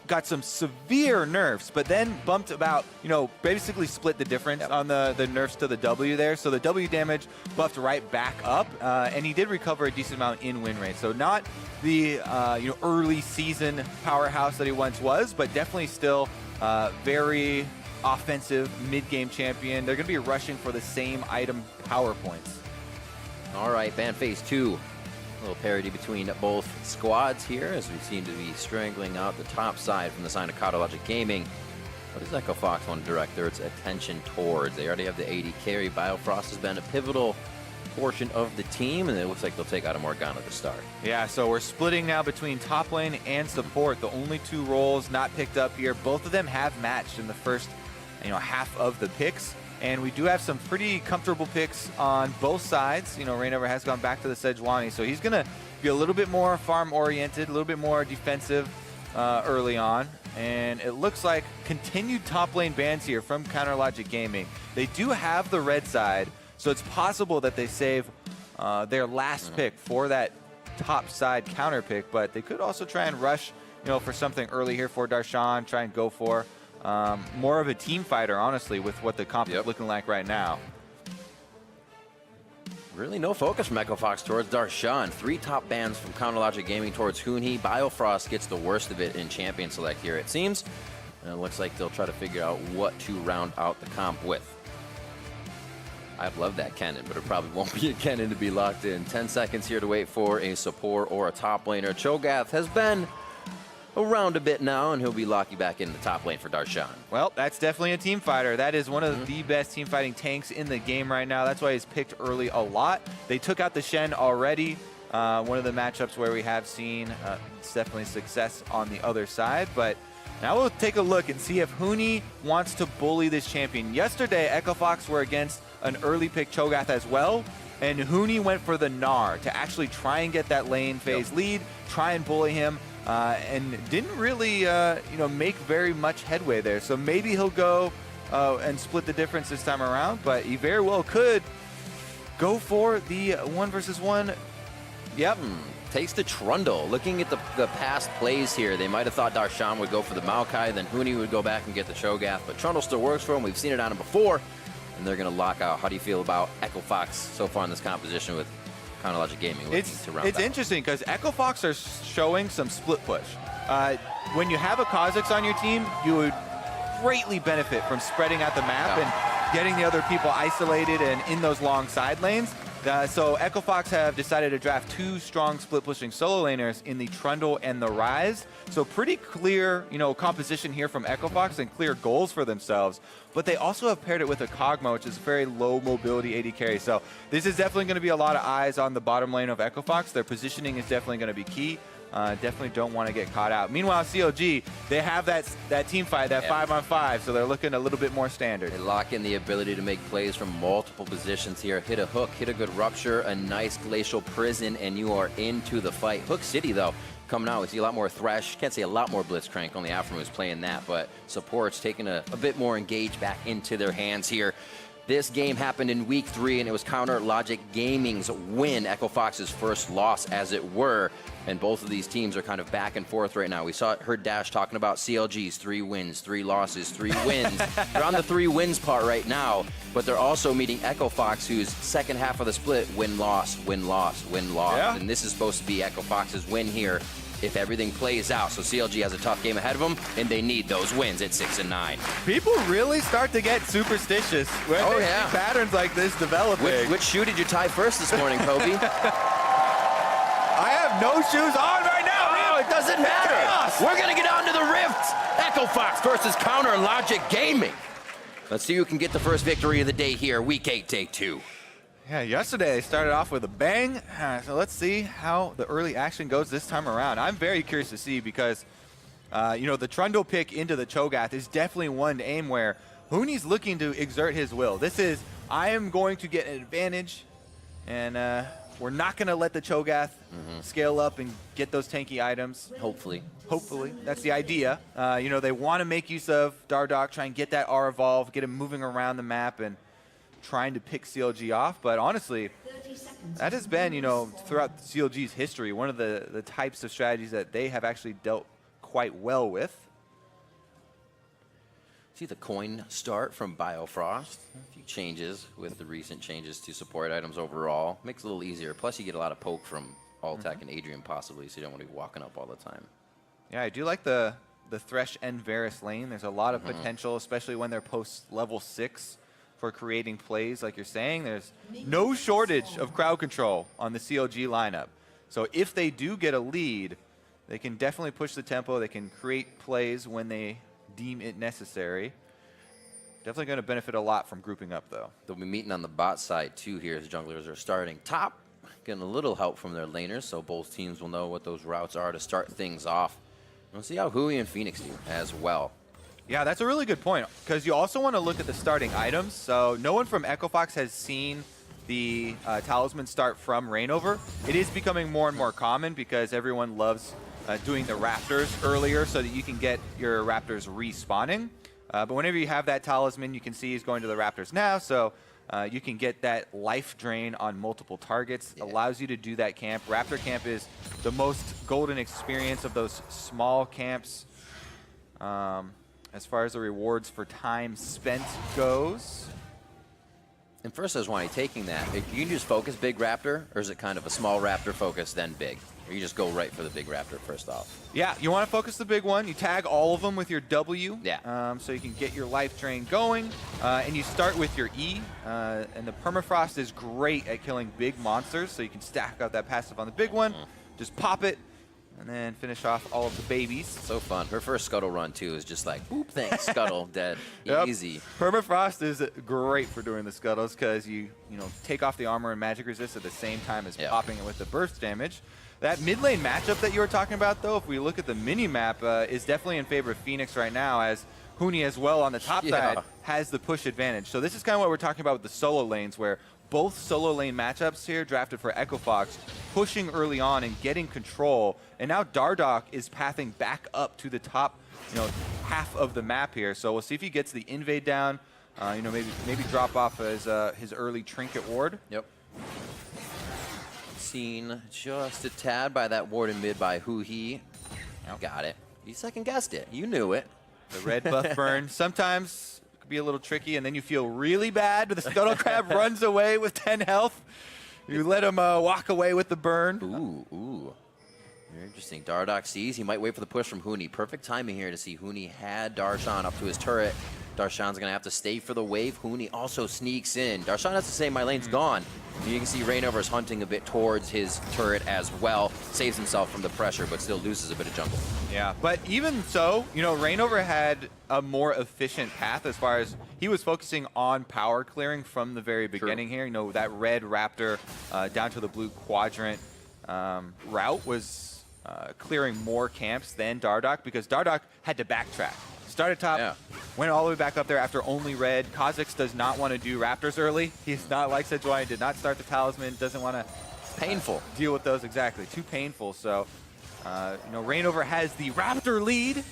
Speaker 7: got some severe nerfs, but then bumped about, you know, basically split the difference on the nerfs to the W there. So the W damage buffed right back up, and he did recover a decent amount in win rate. So not the you know, early season powerhouse that he once was, but definitely still very offensive mid-game champion. They're going to be rushing for the same item power points.
Speaker 8: All right, ban phase 2. A little parity between both squads here as we seem to be strangling out the top side from the side of Counterlogic Gaming. What does Echo Fox want to direct their attention towards? They already have the AD carry. Biofrost has been a pivotal portion of the team, and it looks like they'll take out a Morgana to start.
Speaker 7: Yeah, so we're splitting now between top lane and support. The only 2 roles not picked up here. Both of them have matched in the first, you know, half of the picks. And we do have some pretty comfortable picks on both sides. You know, Reignover has gone back to the Sejuani, so he's going to be a little bit more farm-oriented, a little bit more defensive early on. And it looks like continued top lane bans here from Counterlogic Gaming. They do have the red side, so it's possible that they save their last pick for that top side counter pick, but they could also try and rush, you know, for something early here for Darshan, try and go for more of a team fighter, honestly, with what the comp is looking like right now.
Speaker 8: Really no focus from Echo Fox towards Darshan. 3 top bans from Counterlogic Gaming towards Huhi. Biofrost gets the worst of it in Champion Select here, it seems. And it looks like they'll try to figure out what to round out the comp with. I'd love that cannon, but it probably won't be a cannon to be locked in. 10 seconds here to wait for a support or a top laner. Cho'Gath has been around a bit now, and he'll be locking back in the top lane for Darshan.
Speaker 9: Well, that's definitely a team fighter. That is one of the best team fighting tanks in the game right now. That's why he's picked early a lot. They took out the Shen already. One of the matchups where we have seen it's definitely success on the other side. But now we'll take a look and see if Huni wants to bully this champion. Yesterday, Echo Fox were against an early pick Cho'Gath as well. And Huni went for the Gnar to actually try and get that lane phase lead, try and bully him. And didn't really, make very much headway there. So maybe he'll go and split the difference this time around, but he very well could go for the 1 versus 1. Yep.
Speaker 8: Takes the Trundle. Looking at the past plays here, they might have thought Darshan would go for the Maokai, then Huni would go back and get the Cho'Gath, but Trundle still works for him. We've seen it on him before, and they're going to lock out. How do you feel about Echo Fox so far in this composition with Chronologic Gaming?
Speaker 9: It's interesting because Echo Fox are showing some split push. When you have a Kha'Zix on your team, you would greatly benefit from spreading out the map and getting the other people isolated and in those long side lanes. So Echo Fox have decided to draft 2 strong split pushing solo laners in the Trundle and the Ryze. So pretty clear, composition here from Echo Fox and clear goals for themselves. But they also have paired it with a Kog'Maw, which is a very low mobility AD carry. So this is definitely going to be a lot of eyes on the bottom lane of Echo Fox. Their positioning is definitely going to be key. Definitely don't want to get caught out. Meanwhile, CLG, they have that team fight, that 5-on-5, so they're looking a little bit more standard.
Speaker 8: They lock in the ability to make plays from multiple positions here. Hit a hook, hit a good rupture, a nice glacial prison, and you are into the fight. Hook City, though, coming out. We see a lot more Thresh. Can't say a lot more Blitzcrank. Only Afro is playing that, but support's taking a bit more engaged back into their hands here. This game happened in week 3, and it was Counter Logic Gaming's win, Echo Fox's first loss, as it were. And both of these teams are kind of back and forth right now. We heard Dash talking about CLG's 3 wins, 3 losses, 3 wins. They're on the 3 wins part right now, but they're also meeting Echo Fox, whose second half of the split, win-loss, win-loss, win-loss. Yeah. And this is supposed to be Echo Fox's win here if everything plays out. So CLG has a tough game ahead of them, and they need those wins at 6 and 9.
Speaker 9: People really start to get superstitious when they see patterns like this developing.
Speaker 8: Which shoe did you tie first this morning, Kobe?
Speaker 9: I have no shoes on right now.
Speaker 8: Oh, it doesn't matter. Chaos. We're going to get on to the Rift. Echo Fox versus Counter Logic Gaming. Let's see who can get the first victory of the day here, Week 8, Day 2.
Speaker 9: Yeah, yesterday they started off with a bang. So let's see how the early action goes this time around. I'm very curious to see because, the Trundle pick into the Cho'Gath is definitely one to aim where Huni's looking to exert his will. This is, I am going to get an advantage, and we're not going to let the Cho'Gath scale up and get those tanky items.
Speaker 8: Hopefully.
Speaker 9: That's the idea. They want to make use of Dardoch, try and get that R evolve, get him moving around the map and trying to pick CLG off. But honestly, that has been, throughout CLG's history, one of the types of strategies that they have actually dealt quite well with.
Speaker 8: See the coin start from Biofrost. A few changes with the recent changes to support items overall. Makes it a little easier. Plus, you get a lot of poke from Altac and Adrian possibly, so you don't want to be walking up all the time.
Speaker 9: Yeah, I do like the Thresh and Varus lane. There's a lot of potential, especially when they're post level 6 for creating plays like you're saying. There's no shortage of crowd control on the CLG lineup. So if they do get a lead, they can definitely push the tempo. They can create plays when they deem it necessary. Definitely going to benefit a lot from grouping up, though.
Speaker 8: They'll be meeting on the bot side, too, here as junglers are starting. Top, getting a little help from their laners, so both teams will know what those routes are to start things off. We'll see how Hui and Phoenix do as well.
Speaker 9: Yeah, that's a really good point, because you also want to look at the starting items. So no one from Echo Fox has seen the Talisman start from Reignover. It is becoming more and more common because everyone loves doing the Raptors earlier so that you can get your Raptors respawning. But whenever you have that Talisman, you can see he's going to the Raptors now, so you can get that life drain on multiple targets. Yeah. Allows you to do that camp. Raptor camp is the most golden experience of those small camps as far as the rewards for time spent goes.
Speaker 8: And first, I was wondering, taking that, you can just focus big Raptor, or is it kind of a small Raptor focus, then big? Or you just go right for the big Raptor first off?
Speaker 9: Yeah, you want to focus the big one. You tag all of them with your W,
Speaker 8: yeah.
Speaker 9: So you can get your life drain going. And you start with your E. And the Permafrost is great at killing big monsters, so you can stack out that passive on the big one. Just pop it, And then finish off all of the babies.
Speaker 8: So fun. Her first Scuttle run, too, is just like, boop, thanks, Scuttle, dead.
Speaker 9: Yep.
Speaker 8: Easy.
Speaker 9: Permafrost is great for doing the scuttles because you take off the armor and magic resist at the same time as popping it with the burst damage. That mid lane matchup that you were talking about, though, if we look at the mini map, is definitely in favor of Phoenix right now, as Huni as well on the top side has the push advantage. So this is kind of what we're talking about with the solo lanes, where both solo lane matchups here drafted for Echo Fox, pushing early on and getting control. And now Dardoch is pathing back up to the top, half of the map here. So we'll see if he gets the invade down. Maybe drop off his early trinket ward.
Speaker 8: Yep. Seen just a tad by that ward in mid by Huhi. Got it. You second guessed it. You knew it.
Speaker 9: The red buff burn. Sometimes it could be a little tricky, and then you feel really bad. But the Scuttle Crab runs away with 10 health. You let him walk away with the burn.
Speaker 8: Ooh. Very interesting. Dardoch sees. He might wait for the push from Huni. Perfect timing here to see Huni had Darshan up to his turret. Darshan's going to have to stay for the wave. Huni also sneaks in. Darshan has to say, my lane's gone. And you can see Rainover's hunting a bit towards his turret as well. Saves himself from the pressure, but still loses a bit of jungle.
Speaker 9: Yeah, but even so, Rainover had a more efficient path as far as he was focusing on power clearing from the very beginning here. That red raptor down to the blue quadrant route was clearing more camps than Dardoch, because Dardoch had to backtrack. Started top, went all the way back up there after only red. Kha'Zix does not want to do Raptors early. He's not like Sejuani, did not start the Talisman, doesn't want to
Speaker 8: painful
Speaker 9: deal with those, exactly. Too painful. So, Rainover has the Raptor lead,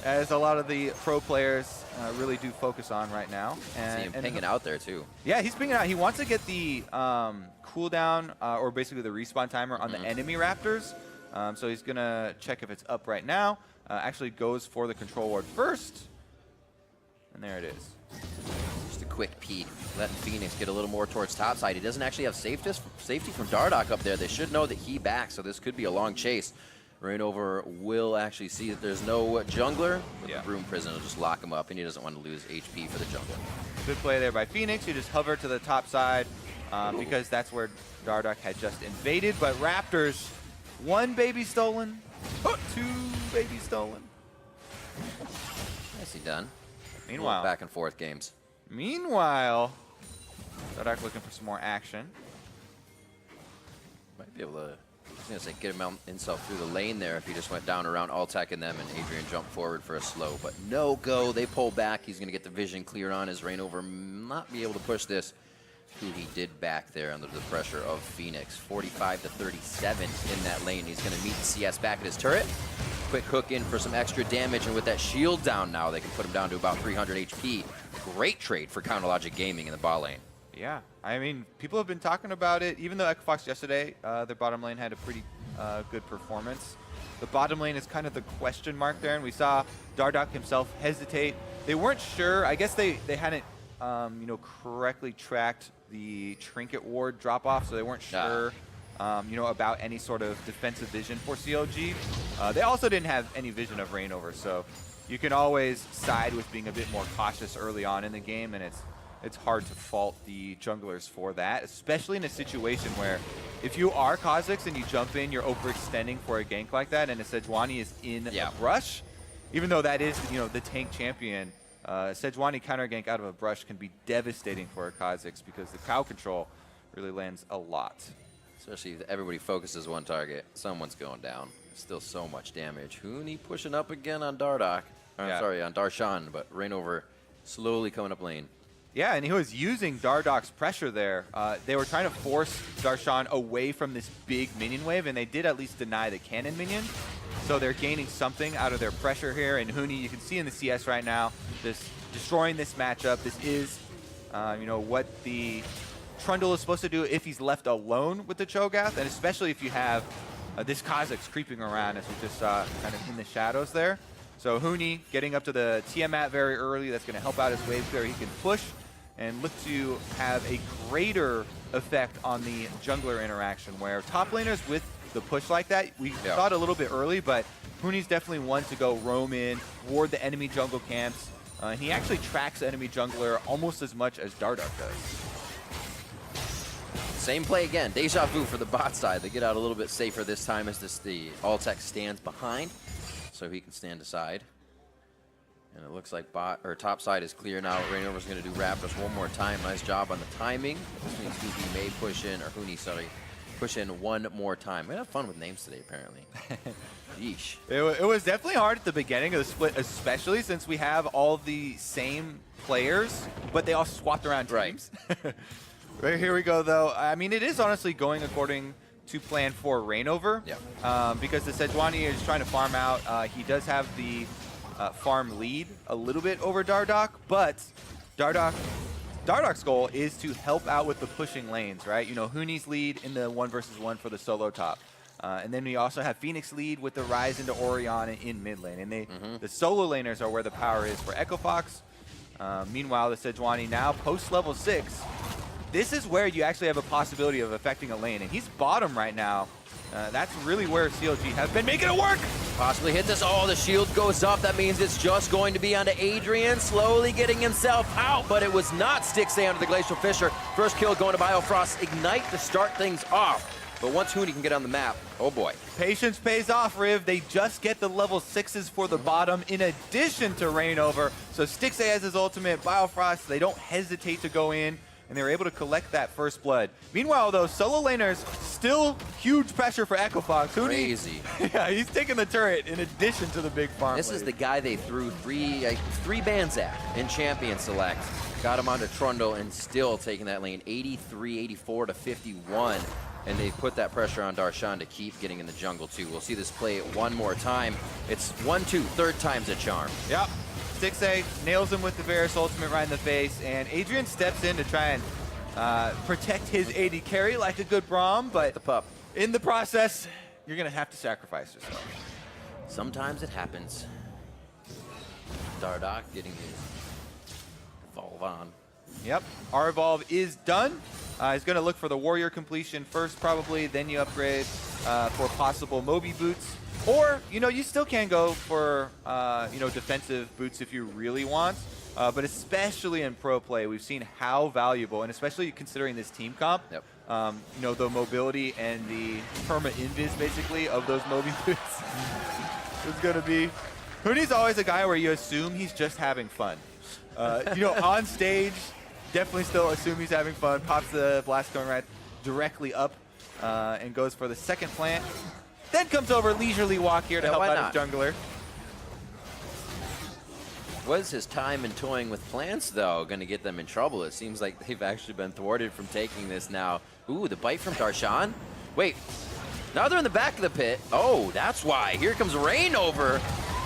Speaker 9: as a lot of the pro players really do focus on right now.
Speaker 8: See him pinging out there, too.
Speaker 9: Yeah, he's pinging out. He wants to get the cooldown, or basically the respawn timer on the enemy Raptors. So he's going to check if it's up right now. Actually goes for the control ward first. And there it is.
Speaker 8: Just a quick peek. Letting Phoenix get a little more towards topside. He doesn't actually have safety from Dardoch up there. They should know that he backs, so this could be a long chase. Rainover will actually see that there's no jungler, but the Broom Prison will just lock him up, and he doesn't want to lose HP for the jungler.
Speaker 9: Good play there by Phoenix. You just hover to the top side because that's where Dardoch had just invaded. But Raptors, 1 baby stolen, 2 baby stolen.
Speaker 8: Nicely done.
Speaker 9: Meanwhile,
Speaker 8: back and forth games.
Speaker 9: Meanwhile, Dardoch looking for some more action.
Speaker 8: Might be able to, I was going to say, get himself through the lane there if he just went down around Altec and them, and Adrian jumped forward for a slow. But no go. They pull back. He's going to get the vision cleared on his Rainover, not be able to push this. Who he did back there under the pressure of Phoenix. 45 to 37 in that lane. He's going to meet the CS back at his turret. Quick hook in for some extra damage, and with that shield down now, they can put him down to about 300 HP. Great trade for Counterlogic Gaming in the bot lane.
Speaker 9: Yeah, I mean, people have been talking about it. Even though Echo Fox yesterday, their bottom lane had a pretty good performance. The bottom lane is kind of the question mark there, and we saw Dardoch himself hesitate. They weren't sure. I guess they hadn't, correctly tracked the trinket ward drop off, so they weren't sure, about any sort of defensive vision for CLG. They also didn't have any vision of Rainover, so you can always side with being a bit more cautious early on in the game, and it's hard to fault the junglers for that, especially in a situation where if you are Kha'Zix and you jump in, you're overextending for a gank like that, and a Sejuani is in a brush, even though that is, the tank champion. Sejuani counter gank out of a brush can be devastating for a Kha'Zix because the cow control really lands a lot.
Speaker 8: Especially if everybody focuses one target. Someone's going down. Still so much damage. Huni pushing up again on Dardoch. Sorry, on Darshan, but Rainover slowly coming up lane.
Speaker 9: Yeah, and he was using Dardoch's pressure there. They were trying to force Darshan away from this big minion wave, and they did at least deny the cannon minion. So they're gaining something out of their pressure here. And Huni, you can see in the CS right now, just destroying this matchup. This is, what the Trundle is supposed to do if he's left alone with the Cho'Gath, and especially if you have this Kha'Zix creeping around, as we just saw kind of in the shadows there. So Huni getting up to the Tiamat very early. That's going to help out his wave clear. He can push and look to have a greater effect on the jungler interaction, where top laners with the push like that, we saw it a little bit early, but Huni's definitely one to go roam in, ward the enemy jungle camps. And he actually tracks the enemy jungler almost as much as Dardoch does.
Speaker 8: same play again. Deja vu for the bot side. They get out a little bit safer this time as the Altec stands behind, so he can stand aside. And it looks like top side is clear now. Rainover's going to do Raptors one more time. Nice job on the timing. This means Hoopy may push in, or Hooney, sorry, push in one more time. We're going to have fun with names today, apparently. Yeesh.
Speaker 9: It was definitely hard at the beginning of the split, especially since we have all the same players, but they all swapped around teams. Right, here we go, though. I mean, it is honestly going according to plan for Rainover.
Speaker 8: Yeah.
Speaker 9: Because the Sejuani is trying to farm out. He does have the farm lead a little bit over Dardoch, but Dardoch's goal is to help out with the pushing lanes, right? You know, Hooney's lead in the 1v1 for the solo top. And then we also have Phoenix lead with the rise into Orion in mid lane. And the solo laners are where the power is for Echo Fox. Meanwhile, the Sejuani now post level 6. This is where you actually have a possibility of affecting a lane. And he's bottom right now. That's really where CLG has been making it work.
Speaker 8: Possibly hit this. Oh, the shield goes up. That means it's just going to be onto Adrian, slowly getting himself out, but it was not Stixay under the Glacial Fissure. First kill going to Biofrost. Ignite to start things off. But once Hooney can get on the map, oh boy.
Speaker 9: Patience pays off, Riv. They just get the level 6s for the bottom in addition to Rainover. So Stixay has his ultimate, Biofrost, they don't hesitate to go in, and they're able to collect that first blood. Meanwhile, though, solo laners, still huge pressure for Echo Fox.
Speaker 8: Crazy.
Speaker 9: Yeah, he's taking the turret in addition to the big farm.
Speaker 8: This is the guy they threw three bans at in Champion Select. Got him onto Trundle and still taking that lane 83, 84 to 51. And they put that pressure on Darshan to keep getting in the jungle, too. We'll see this play one more time. It's 1-2, third time's a charm.
Speaker 9: Yep. Stixay nails him with the Varus ultimate right in the face, and Adrian steps in to try and protect his AD carry like a good Braum, but
Speaker 8: The pup.
Speaker 9: in the process, you're going to have to sacrifice yourself.
Speaker 8: Sometimes it happens. Dardoch getting his evolve on.
Speaker 9: Yep, our evolve is done. He's going to look for the warrior completion first, probably. Then you upgrade for possible Moby boots. Or, you know, you still can go for, you know, defensive boots if you really want. But especially in pro play, we've seen how valuable, and especially considering this team comp,
Speaker 8: Yep.
Speaker 9: You know, the mobility and the perma-invis, basically, of those Moby boots is going to be. Hooney's always a guy where you assume he's just having fun. You know, on stage, definitely still assume he's having fun. Pops the blast going right directly up and goes for the second plant. Then comes over leisurely walk here to help out his jungler.
Speaker 8: Was his time in toying with plants, though, going to get them in trouble? It seems like they've actually been thwarted from taking this now. Ooh, the bite from Darshan. Wait, now they're in the back of the pit. Oh, that's why. Here comes Rainover.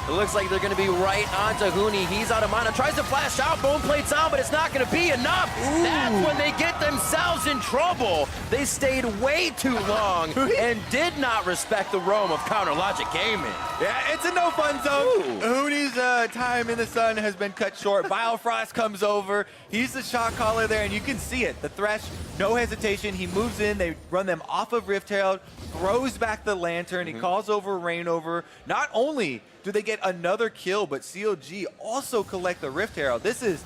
Speaker 8: It looks like they're going to be right onto Hooney. He's out of mana. Tries to flash out. Bone plate's on, but it's not going to be enough. Ooh. That's when they get themselves in trouble. They stayed way too long and did not respect the roam of Counter Logic Gaming.
Speaker 9: Yeah, it's a no-fun zone. Hooney's time in the sun has been cut short. Biofrost comes over. He's the shot caller there, and you can see it. The Thresh, no hesitation. He moves in. They run them off of Rift Herald, throws back the Lantern. He calls over Rainover. Not only do they get another kill, but CLG also collect the Rift Herald. This is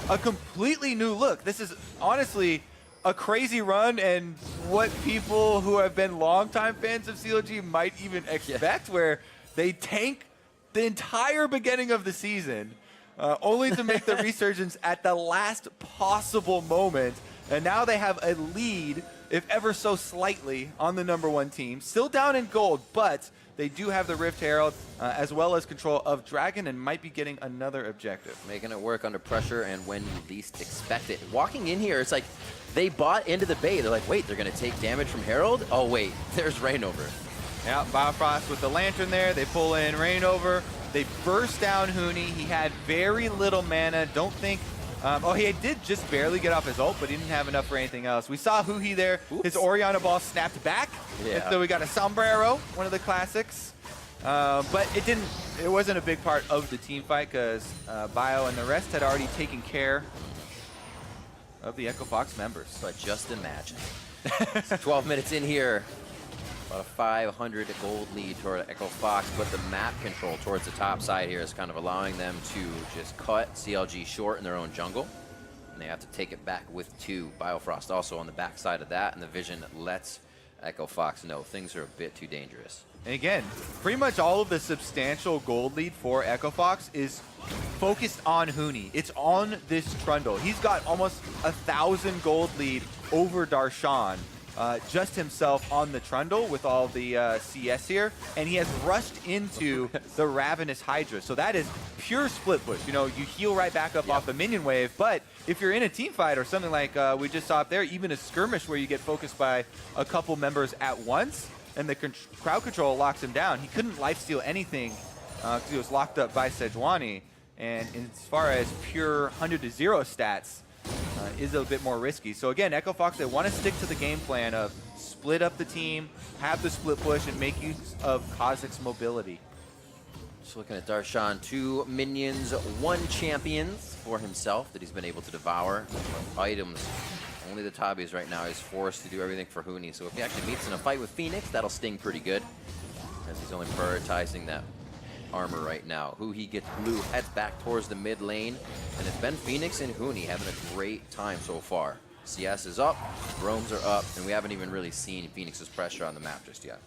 Speaker 9: a completely new look. This is honestly a crazy run, and what people who have been longtime fans of CLG might even expect, where they tank the entire beginning of the season, only to make the resurgence at the last possible moment. And now they have a lead, if ever so slightly, on the #1 team. Still down in gold, but they do have the Rift Herald, as well as control of Dragon, and might be getting another objective.
Speaker 8: Making it work under pressure and when you least expect it. Walking in here, it's like they bought into the bait. They're like, wait, they're going to take damage from Herald? Oh, wait, there's Rainover.
Speaker 9: Yeah, Biofrost with the Lantern there. They pull in Rainover. They burst down Hooney. He had very little mana. Don't think... oh, he did just barely get off his ult, but he didn't have enough for anything else. We saw Huhi there. Oops. His Oriana ball snapped back.
Speaker 8: Yeah.
Speaker 9: So we got a Sombrero, one of the classics. But it wasn't a big part of the team fight because Bio and the rest had already taken care of the Echo Fox members.
Speaker 8: But just imagine. 12 minutes in here. About a 500 gold lead toward Echo Fox, but the map control towards the top side here is kind of allowing them to just cut CLG short in their own jungle. and they have to take it back with 2. Biofrost also on the backside of that, and the vision lets Echo Fox know things are a bit too dangerous.
Speaker 9: And again, pretty much all of the substantial gold lead for Echo Fox is focused on Huni. It's on this Trundle. He's got almost 1,000 gold lead over Darshan, just himself on the Trundle with all the CS here, and he has rushed into the Ravenous Hydra. So that is pure split push. You know, you heal right back up off the minion wave, but if you're in a team fight or something like we just saw up there, even a skirmish where you get focused by a couple members at once, and the crowd control locks him down. He couldn't lifesteal anything because he was locked up by Sejuani. And as far as pure 100-0 stats, is a bit more risky. So again, Echo Fox, they want to stick to the game plan of split up the team, have the split push, and make use of Kha'Zix's mobility.
Speaker 8: Just looking at Darshan, 2 minions, 1 champions for himself that he's been able to devour. Items. Only the Tabis right now is forced to do everything for Huni. So if he actually meets in a fight with Phoenix, that'll sting pretty good, as he's only prioritizing that armor right now. Who he gets blue, heads back towards the mid lane, and it's been Phoenix and Huni having a great time so far. CS is up, roams are up, and we haven't even really seen Phoenix's pressure on the map just yet.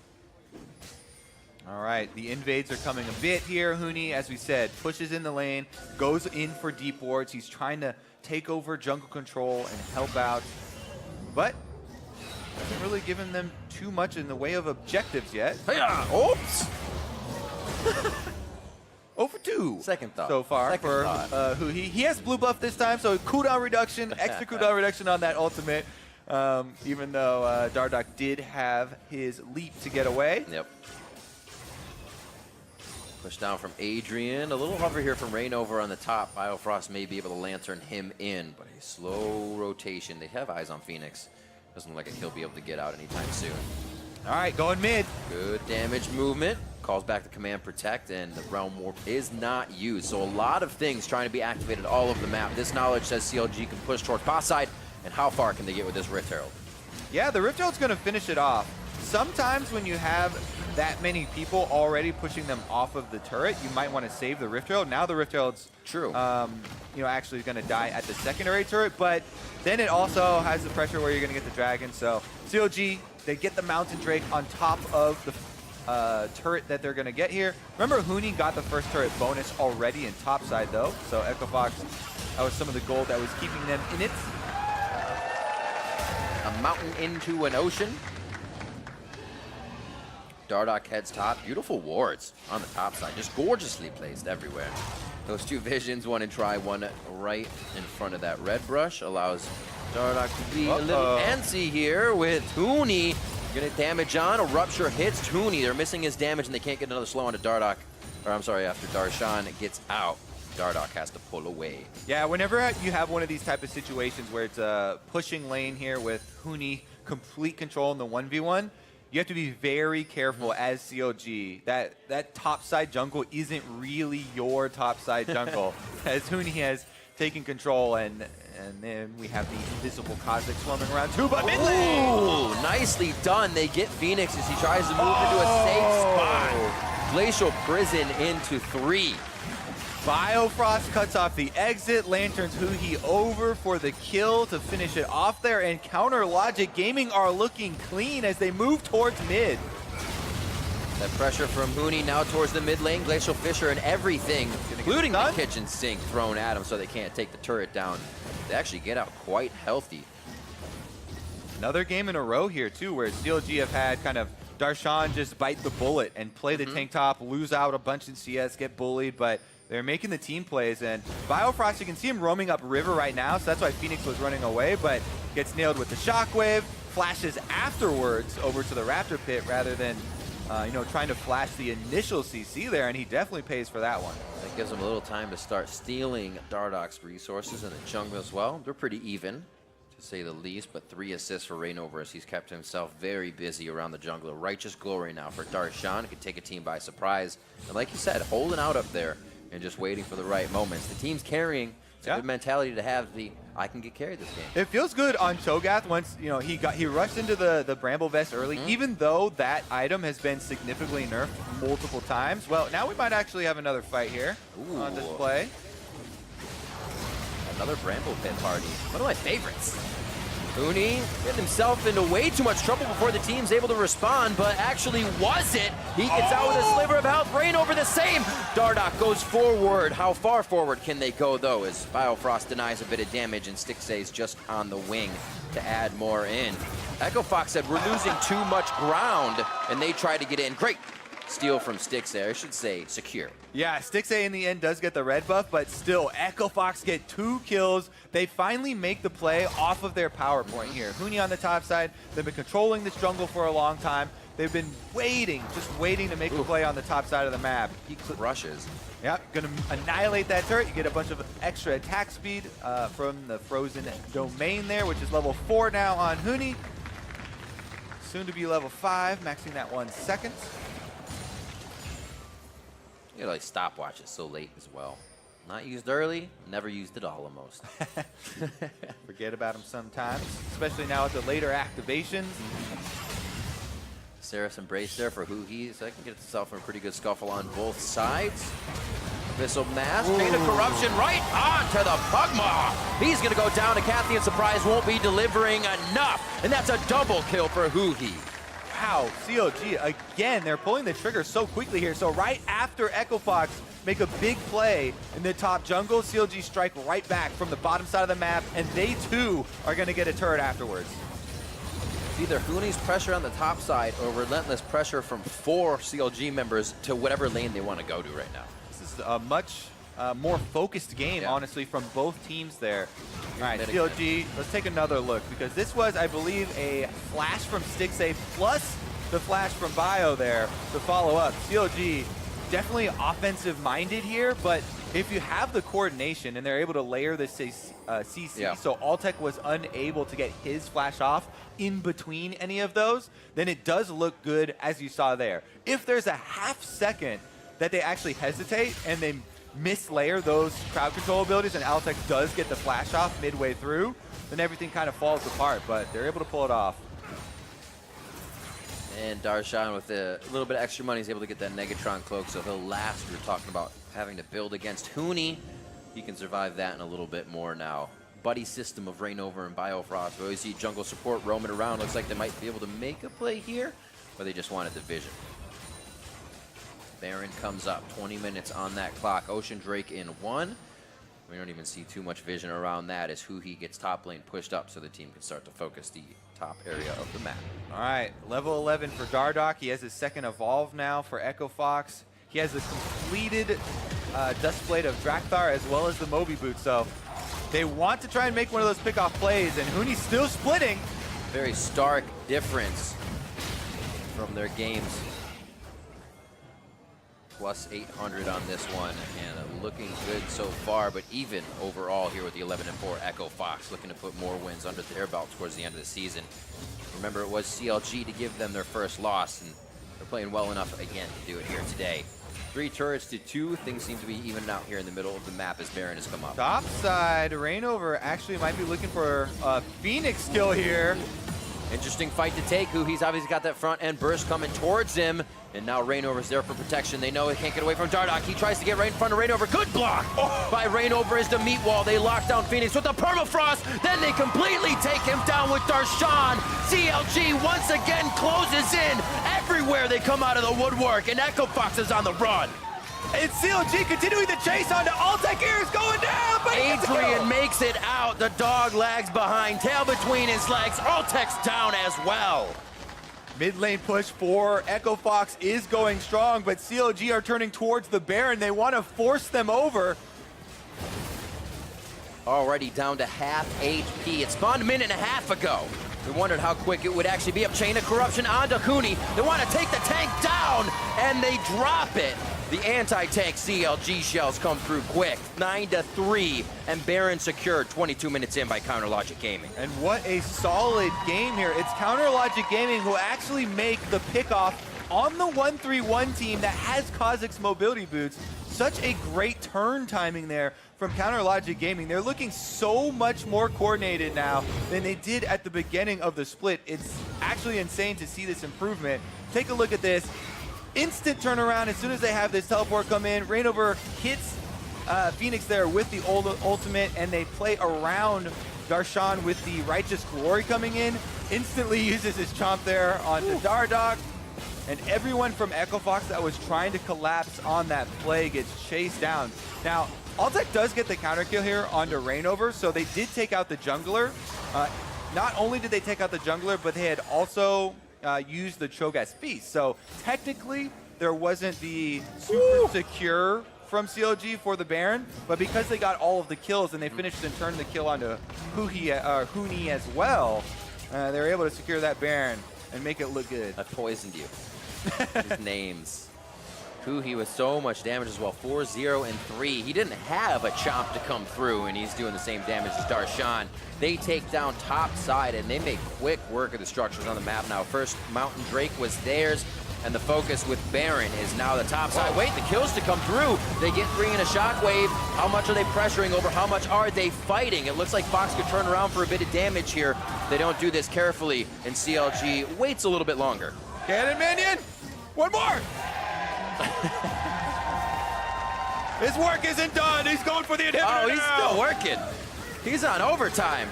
Speaker 9: All right, the invades are coming a bit here. Huni, as we said, pushes in the lane, goes in for deep wards. He's trying to take over jungle control and help out, but hasn't really given them too much in the way of objectives yet.
Speaker 8: Oops!
Speaker 9: 0 for 2
Speaker 8: Second thought.
Speaker 9: So far
Speaker 8: Second
Speaker 9: for
Speaker 8: thought.
Speaker 9: he has blue buff this time, so cooldown reduction, extra cooldown reduction on that ultimate. Even though Dardoch did have his leap to get away.
Speaker 8: Yep. Push down from Adrian. A little hover here from Rainover on the top. Biofrost may be able to lantern him in, but a slow rotation. They have eyes on Phoenix. Doesn't look like he'll be able to get out anytime soon.
Speaker 9: All right, going mid.
Speaker 8: Good damage movement. Calls back the command protect, and the realm warp is not used. So a lot of things trying to be activated all over the map. This knowledge says CLG can push towards bot side, and how far can they get with this Rift Herald?
Speaker 9: Yeah, the Rift Herald's going to finish it off. Sometimes when you have that many people already pushing them off of the turret, you might want to save the Rift Herald. Now the Rift Herald's actually going to die at the secondary turret, but then it also has the pressure where you're going to get the dragon. So CLG, they get the Mountain Drake on top of the turret that they're going to get here. Remember, Huni got the first turret bonus already in topside though, so Echo Fox, that was some of the gold that was keeping them in it.
Speaker 8: A mountain into an ocean. Dardoch heads top. Beautiful wards on the top side, just gorgeously placed everywhere. Those 2 visions, one in try, one right in front of that red brush, allows Dardoch to be a little antsy here with Huni. Gonna damage on, a rupture hits Huni. They're missing his damage and they can't get another slow onto Dardoch. Or I'm sorry, after Darshan gets out, Dardoch has to pull away.
Speaker 9: Yeah, whenever you have one of these type of situations where it's a pushing lane here with Huni complete control in the 1v1, you have to be very careful as CLG. That topside jungle isn't really your topside jungle, as Huni has taken control, and then we have the invisible Kha'Zix swarming around too, but mid lane!
Speaker 8: Ooh, nicely done. They get Phoenix as he tries to move into a safe spot. Glacial Prison into 3.
Speaker 9: Biofrost cuts off the exit, lanterns Huhi over for the kill to finish it off there, and Counter Logic Gaming are looking clean as they move towards mid.
Speaker 8: That pressure from Huni now towards the mid lane. Glacial Fissure and everything, including the kitchen sink thrown at him so they can't take the turret down. They actually get out quite healthy.
Speaker 9: Another game in a row here too, where CLG have had kind of Darshan just bite the bullet and play the tank top, lose out a bunch in CS, get bullied, but they're making the team plays. And Biofrost, you can see him roaming up river right now, so that's why Phoenix was running away, but gets nailed with the shockwave, flashes afterwards over to the Raptor pit rather than trying to flash the initial CC there, and he definitely pays for that one.
Speaker 8: That gives him a little time to start stealing Dardoch's resources in the jungle as well. They're pretty even, to say the least, but 3 assists for Rainover as he's kept himself very busy around the jungle. A righteous glory now for Darshan. He could take a team by surprise. And like you said, holding out up there and just waiting for the right moments. The team's carrying. It's a good mentality to have, the I can get carried this game.
Speaker 9: It feels good on Cho'Gath once he rushed into the Bramble Vest early, even though that item has been significantly nerfed multiple times. Well, now we might actually have another fight here on display.
Speaker 8: Another Bramble Pit party. One of my favorites. Huni get himself into way too much trouble before the team's able to respond, but actually was it. He gets out with a sliver of health. Rain over the same. Dardoch goes forward. How far forward can they go, though, as Biofrost denies a bit of damage and Stixay's just on the wing to add more in. Echo Fox said, we're losing too much ground, and they try to get in. Great steal from Stixay, I should say secure.
Speaker 9: Yeah, Stixay in the end does get the red buff, but still, Echo Fox get 2 kills. They finally make the play off of their power point here. Huni on the top side, they've been controlling this jungle for a long time. They've been waiting, just waiting to make the play on the top side of the map.
Speaker 8: He rushes.
Speaker 9: Yep, gonna annihilate that turret. You get a bunch of extra attack speed from the frozen domain there, which is level 4 now on Huni. Soon to be level 5, maxing that 1 second.
Speaker 8: You know, like stopwatch is so late as well. Not used early, never used at all almost.
Speaker 9: Forget about him sometimes, especially now with the later activations.
Speaker 8: Saris embrace there for who he is. So I can get himself in a pretty good scuffle on both sides. Abyssal Mass, Chain of Corruption right on to the Pugma. He's going to go down. A Cathian Surprise won't be delivering enough. And that's a double kill for Huhi.
Speaker 9: Wow, CLG, again, they're pulling the trigger so quickly here. So right after Echo Fox make a big play in the top jungle, CLG strike right back from the bottom side of the map, and they too are going to get a turret afterwards.
Speaker 8: It's either Huni's pressure on the top side or relentless pressure from 4 CLG members to whatever lane they want to go to right now.
Speaker 9: This is a much more focused game, honestly, from both teams there. All right, CLG, let's take another look, because this was, I believe, a flash from Stixay plus the flash from Bio there to follow up. CLG definitely offensive-minded here, but if you have the coordination and they're able to layer the CC, so Altec was unable to get his flash off in between any of those, then it does look good, as you saw there. If there's a half second that they actually hesitate and they mislayer those crowd control abilities and Altec does get the flash off midway through, then everything kind of falls apart, but they're able to pull it off.
Speaker 8: And Darshan, with a little bit of extra money, is able to get that Negatron cloak, so he'll last. We were talking about having to build against Huni. He can survive that and a little bit more now. Buddy system of Rainover and Biofrost. We always see jungle support roaming around. Looks like they might be able to make a play here, but they just wanted the vision. Baron comes up, 20 minutes on that clock. Ocean Drake in 1. We don't even see too much vision around that as Huhi gets top lane pushed up so the team can start to focus the top area of the map.
Speaker 9: All right, level 11 for Dardoch. He has his second evolve now for Echo Fox. He has the completed Dustblade of Drakthar as well as the Moby Boot, so they want to try and make one of those pickoff plays, and Huni's still splitting.
Speaker 8: Very stark difference from their games. Plus 800 on this one, and looking good so far, but even overall here with the 11-4 Echo Fox looking to put more wins under their belt towards the end of the season. Remember, it was CLG to give them their first loss, and they're playing well enough again to do it here today. 3 turrets to 2. Things seem to be even out here in the middle of the map as Baron has come up.
Speaker 9: Top side, Rainover actually might be looking for a Phoenix kill here.
Speaker 8: Interesting fight to take. He's obviously got that front end burst coming towards him. And now Rainover's there for protection. They know he can't get away from Dardoch. He tries to get right in front of Rainover. Good block by Rainover as the meat wall. They lock down Phoenix with the permafrost. Then they completely take him down with Darshan. CLG once again closes in. Everywhere they come out of the woodwork. And Echo Fox is on the run.
Speaker 9: It's CLG continuing the chase onto Altec here. Is going down, but
Speaker 8: Adrian makes it out. The dog lags behind, tail between his legs. Altec's down as well.
Speaker 9: Mid lane push for Echo Fox is going strong, but CLG are turning towards the Baron. They want to force them over.
Speaker 8: Already down to half HP. It spawned a minute and a half ago. We wondered how quick it would actually be up. Chain of Corruption onto Huni. They want to take the tank down, and they drop it. The anti-tank CLG shells come through quick. 9-3, and Baron secured 22 minutes in by Counter Logic Gaming.
Speaker 9: And what a solid game here. It's Counter Logic Gaming who actually make the pickoff on the 1-3-1 team that has Kha'Zix's mobility boots. Such a great turn timing there from Counter Logic Gaming. They're looking so much more coordinated now than they did at the beginning of the split. It's actually insane to see this improvement. Take a look at this. Instant turnaround as soon as they have this teleport come in. Rainover hits Phoenix there with the ultimate, and they play around Darshan with the Righteous Glory coming in. Instantly uses his chomp there onto Dardoch. And everyone from Echo Fox that was trying to collapse on that play gets chased down. Now, Altec does get the counter kill here onto Reignover, so they did take out the jungler. Not only did they take out the jungler, but they had also used the Cho'Gath Feast. So technically, there wasn't the super secure from CLG for the Baron, but because they got all of the kills and they finished and turned the kill onto Huni as well, they were able to secure that Baron and make it look good.
Speaker 8: I poisoned you. His names. Kuhi with so much damage as well, 4-0 and 3. He didn't have a chomp to come through, and he's doing the same damage as Darshan. They take down top side, and they make quick work of the structures on the map now. First, Mountain Drake was theirs, and the focus with Baron is now the top side. Wait, the kills to come through. They get 3 in a shockwave. How much are they pressuring over? How much are they fighting? It looks like Fox could turn around for a bit of damage here. They don't do this carefully, and CLG waits a little bit longer.
Speaker 9: Cannon minion! One more! His work isn't done. He's going for the inhibitor.
Speaker 8: Oh, he's still working. He's on overtime.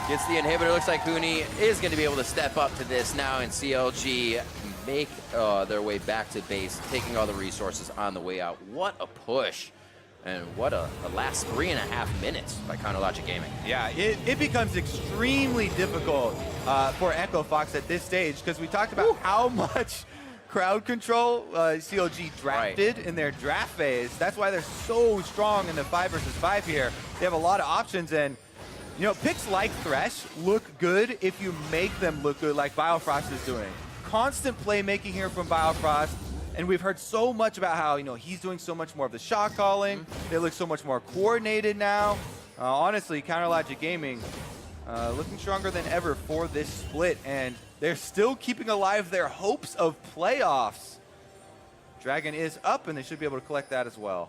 Speaker 8: Gets the inhibitor. Looks like Huni is going to be able to step up to this now, and CLG make their way back to base, taking all the resources on the way out. What a push. And what a last 3.5 minutes by Chronologic Gaming.
Speaker 9: Yeah, it becomes extremely difficult for Echo Fox at this stage, because we talked about how much crowd control CLG drafted in their draft phase. That's why they're so strong in the 5 versus 5 here. They have a lot of options, and you know, picks like Thresh look good if you make them look good, like Biofrost is doing. Constant playmaking here from Biofrost. And we've heard so much about how, you know, he's doing so much more of the shot calling. They look so much more coordinated now. Honestly, Counterlogic Gaming looking stronger than ever for this split, and they're still keeping alive their hopes of playoffs. Dragon is up, and they should be able to collect that as well.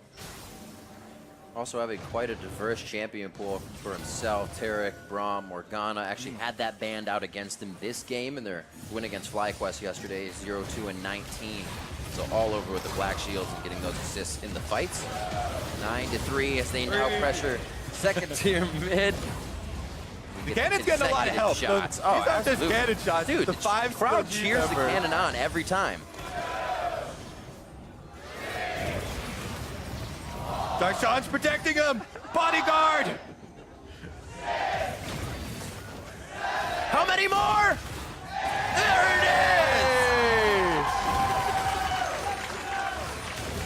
Speaker 8: Also having quite a diverse champion pool for himself. Tarek, Braum, Morgana actually had that banned out against him this game in their win against FlyQuest yesterday, 0-2 and 19. So all over with the Black Shields and getting those assists in the fights. 9-3 as they now pressure second tier mid.
Speaker 9: The Cannon's getting a lot of help.
Speaker 8: Shots.
Speaker 9: These aren't just cannon shots.
Speaker 8: Dude,
Speaker 9: the 5
Speaker 8: crowd cheers the cannon on every time.
Speaker 9: Darshan's protecting him. Bodyguard.
Speaker 8: How many more? There it is!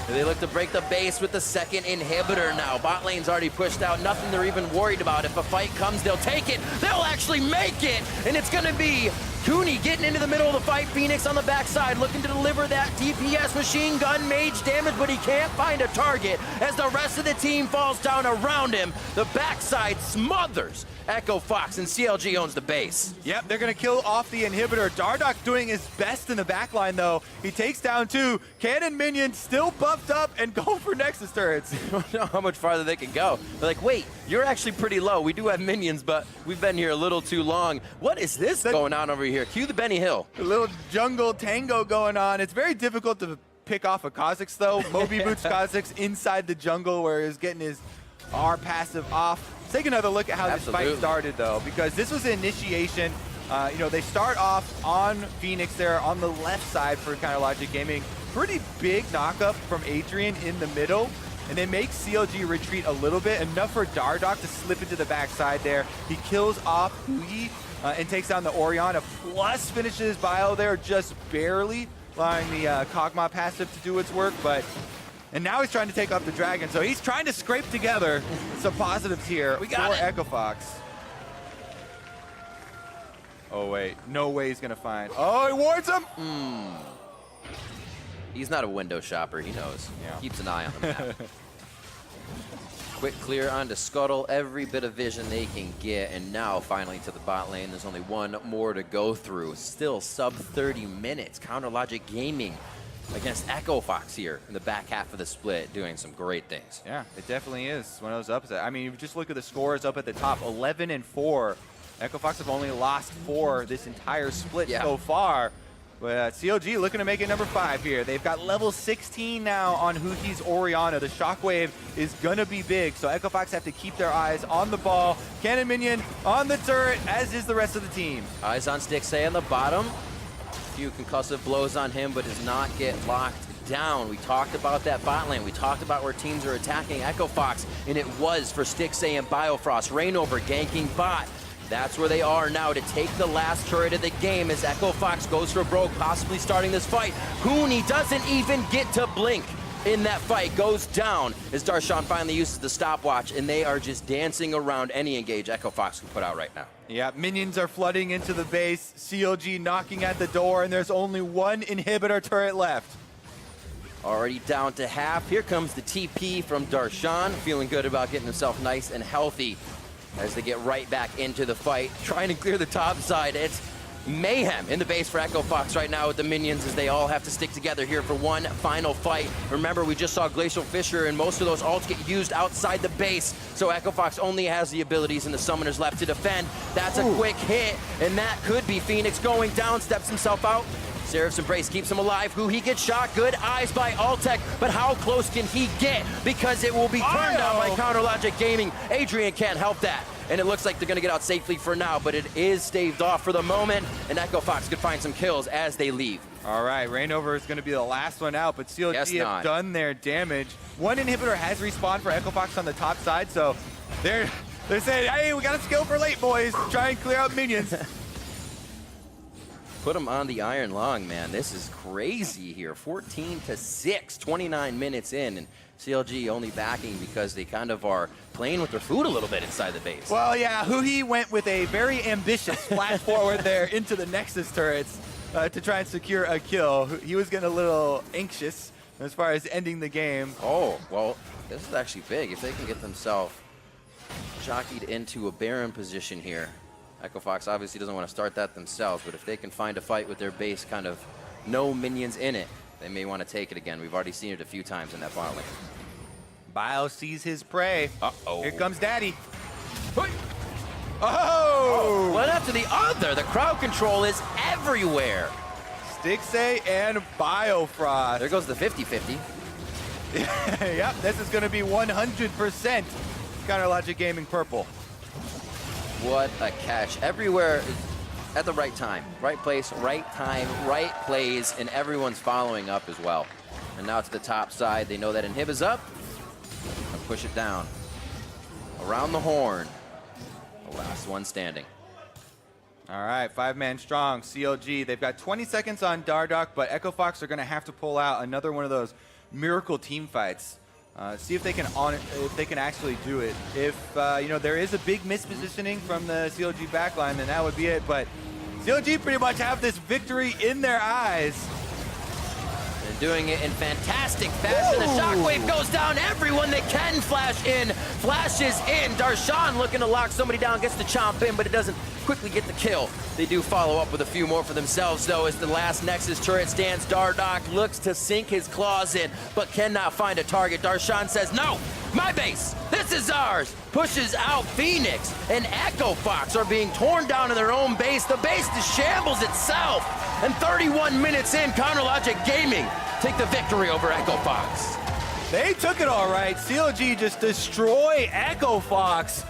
Speaker 8: They look to break the base with the second inhibitor now. Bot lane's already pushed out. Nothing they're even worried about. If a fight comes, they'll take it. They'll actually make it. And it's going to be Cooney getting into the middle of the fight. Phoenix on the backside looking to deliver that DPS machine gun mage damage, but he can't find a target as the rest of the team falls down around him. The backside smothers Echo Fox, and CLG owns the base.
Speaker 9: Yep, they're going to kill off the inhibitor. Dardoch doing his best in the backline, though. He takes down 2. Cannon minion still buffed up and going for Nexus turrets.
Speaker 8: I don't know how much farther they can go. They're like, wait, you're actually pretty low. We do have minions, but we've been here a little too long. What is this going on over here? Cue the Benny Hill.
Speaker 9: A little jungle tango going on. It's very difficult to pick off a Kha'Zix, though. Moby Boots Kha'Zix inside the jungle where he's getting his R passive off. Let's take another look at how this fight started, though, because this was the initiation. You know, they start off on Phoenix there on the left side for Counterlogic Gaming. Pretty big knockup from Adrian in the middle, and they make CLG retreat a little bit, enough for Dardoch to slip into the backside there. He kills off Huyi and takes down the Orianna, plus finishes his bio there just barely, allowing the Kog'Maw passive to do its work, and now he's trying to take off the dragon, so he's trying to scrape together some positives here for Echo Fox. Oh, wait. No way he's going to find. Oh, he wards him!
Speaker 8: He's not a window shopper. He knows.
Speaker 9: Yeah.
Speaker 8: Keeps an eye on the map. Quick clear onto Scuttle. Every bit of vision they can get. And now, finally, to the bot lane. There's only one more to go through. Still sub 30 minutes. Counterlogic Gaming against Echo Fox here in the back half of the split, doing some great things.
Speaker 9: Yeah, it definitely is one of those upsets. I mean, you just look at the scores up at the top, 11-4. Echo Fox have only lost 4 this entire split so far. But CLG looking to make it number 5 here. They've got level 16 now on Huhi's Orianna. The Shockwave is going to be big, so Echo Fox have to keep their eyes on the ball. Cannon Minion on the turret, as is the rest of the team.
Speaker 8: Eyes on Stixxay on the bottom. A few concussive blows on him, but does not get locked down. We talked about that bot lane. We talked about where teams are attacking Echo Fox, and it was for Stixxay and Biofrost. Rainover ganking bot. That's where they are now to take the last turret of the game as Echo Fox goes for broke, possibly starting this fight. Huni doesn't even get to blink in that fight, goes down as Darshan finally uses the stopwatch, and they are just dancing around any engage Echo Fox can put out right now.
Speaker 9: Yeah, minions are flooding into the base. CLG knocking at the door, and there's only one inhibitor turret left.
Speaker 8: Already down to half. Here comes the TP from Darshan, feeling good about getting himself nice and healthy as they get right back into the fight, trying to clear the top side. It's mayhem in the base for Echo Fox right now with the minions as they all have to stick together here for one final fight. Remember, we just saw Glacial Fissure and most of those ults get used outside the base, so Echo Fox only has the abilities and the summoners left to defend. That's a quick hit, and that could be Phoenix going down, steps himself out. Seraph's Embrace keeps him alive. He gets shot. Good eyes by Altec, but how close can he get? Because it will be turned down by CounterLogic Gaming. Adrian can't help that. And it looks like they're going to get out safely for now, but it is staved off for the moment, and Echo Fox could find some kills as they leave.
Speaker 9: All right, Rainover is going to be the last one out, but CLG have done their damage. One inhibitor has respawned for Echo Fox on the top side, so they're saying, hey, we got a skill for late, boys. Try and clear out minions.
Speaker 8: Put them on the Iron Lung, man. This is crazy here. 14-6, 29 minutes in, and CLG only backing because they kind of are playing with their food a little bit inside the base.
Speaker 9: Well, yeah, Huhi went with a very ambitious splash forward there into the Nexus turrets to try and secure a kill. He was getting a little anxious as far as ending the game.
Speaker 8: Oh, well, this is actually big. If they can get themselves jockeyed into a Baron position here. Echo Fox obviously doesn't want to start that themselves, but if they can find a fight with their base kind of no minions in it, they may want to take it again. We've already seen it a few times in that bot lane.
Speaker 9: Bio sees his prey.
Speaker 8: Uh-oh.
Speaker 9: Here comes Daddy.
Speaker 8: Oh! One after the other. The crowd control is everywhere.
Speaker 9: Stixxay and Biofrost.
Speaker 8: There goes the 50-50.
Speaker 9: Yep, this is going to be 100% CounterLogic Gaming purple.
Speaker 8: What a catch. Everywhere at the right time. Right place, right time, right plays, and everyone's following up as well. And now to the top side. They know that inhib is up. And push it down. Around the horn. The last one standing.
Speaker 9: All right, 5-man strong, CLG. They've got 20 seconds on Dardoch, but Echo Fox are going to have to pull out another one of those miracle team fights. See if they can actually do it. If you know, there is a big mispositioning from the CLG backline, then that would be it. But CLG pretty much have this victory in their eyes.
Speaker 8: And doing it in fantastic fashion. The shockwave goes down. Everyone that can flash in, flashes in. Darshan looking to lock somebody down, gets the chomp in, but it doesn't quickly get the kill. They do follow up with a few more for themselves, though, as the last Nexus turret stands. Dardoch looks to sink his claws in, but cannot find a target. Darshan says, no, my base, this is ours. Pushes out Phoenix, and Echo Fox are being torn down in their own base. The base shambles itself. And 31 minutes in, CounterLogic Gaming take the victory over Echo Fox.
Speaker 9: They took it all right. CLG just destroy Echo Fox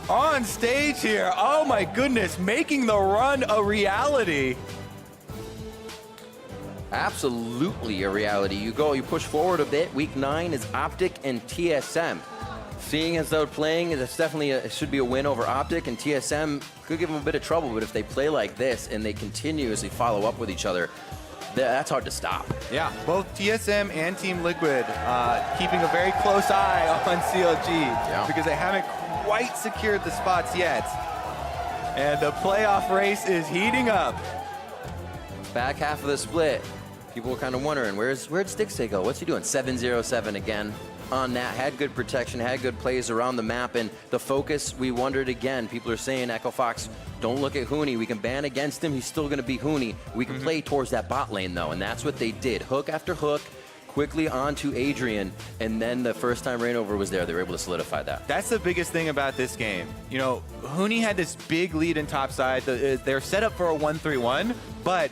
Speaker 9: on stage here. Oh my goodness, making the run a reality.
Speaker 8: Absolutely a reality. You push forward a bit. Week 9 is Optic and TSM. Seeing as though playing, it's definitely it should be a win over Optic, and TSM could give them a bit of trouble, but if they play like this and they continuously follow up with each other, that's hard to stop.
Speaker 9: Yeah, both TSM and Team Liquid keeping a very close eye on CLG because they haven't quite secured the spots yet. And the playoff race is heating up.
Speaker 8: Back half of the split, people were kind of wondering, where'd Stixxay go? What's he doing? 7-0-7 again on that. Had good protection, had good plays around the map, and the focus, we wondered again. People are saying, Echo Fox, don't look at Huni. We can ban against him. He's still going to be Huni. We can play towards that bot lane, though, and that's what they did. Hook after hook, quickly onto Adrian, and then the first time Rainover was there, they were able to solidify that.
Speaker 9: That's the biggest thing about this game. You know, Huni had this big lead in topside. They're set up for a 1-3-1, but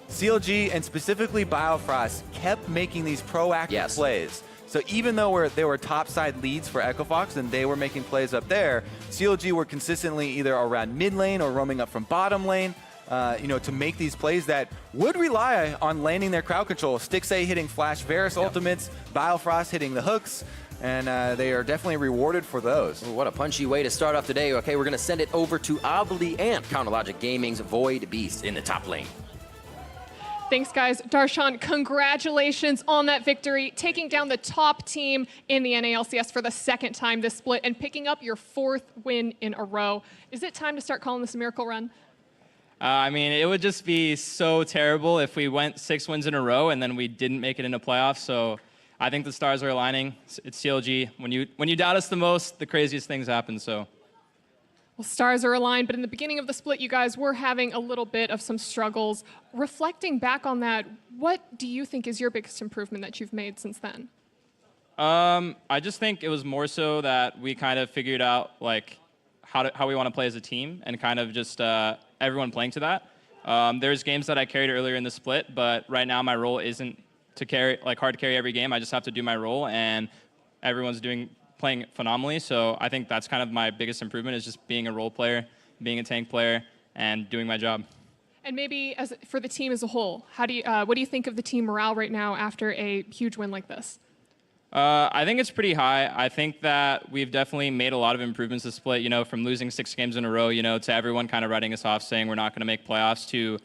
Speaker 9: CLG and specifically Biofrost kept making these proactive plays. So even though they were topside leads for Echo Fox and they were making plays up there, CLG were consistently either around mid lane or roaming up from bottom lane, to make these plays that would rely on landing their crowd control. Stixay hitting Flash Varus ultimates, Biofrost hitting the hooks, and they are definitely rewarded for those.
Speaker 8: Ooh, what a punchy way to start off today. Okay, we're going to send it over to Obli and Counterlogic Gaming's Void Beast in the top lane.
Speaker 10: Thanks, guys. Darshan, congratulations on that victory, taking down the top team in the NALCS for the second time this split and picking up your 4th win in a row. Is it time to start calling this a miracle run?
Speaker 5: I mean, it would just be so terrible if we went 6 wins in a row and then we didn't make it into playoffs. So I think the stars are aligning. It's CLG. When you doubt us the most, the craziest things happen. So.
Speaker 10: Well, stars are aligned, but in the beginning of the split, you guys were having a little bit of some struggles. Reflecting back on that, what do you think is your biggest improvement that you've made since then?
Speaker 5: I just think it was more so that we kind of figured out like how we want to play as a team and kind of just everyone playing to that. There's games that I carried earlier in the split, but right now my role isn't to hard to carry every game. I just have to do my role, and everyone's playing phenomenally. So I think that's kind of my biggest improvement is just being a role player, being a tank player, and doing my job.
Speaker 10: And maybe for the team as a whole, what do you think of the team morale right now after a huge win like this?
Speaker 5: I think it's pretty high. I think that we've definitely made a lot of improvements this split, from losing 6 games in a row, to everyone kind of writing us off saying we're not going to make playoffs to,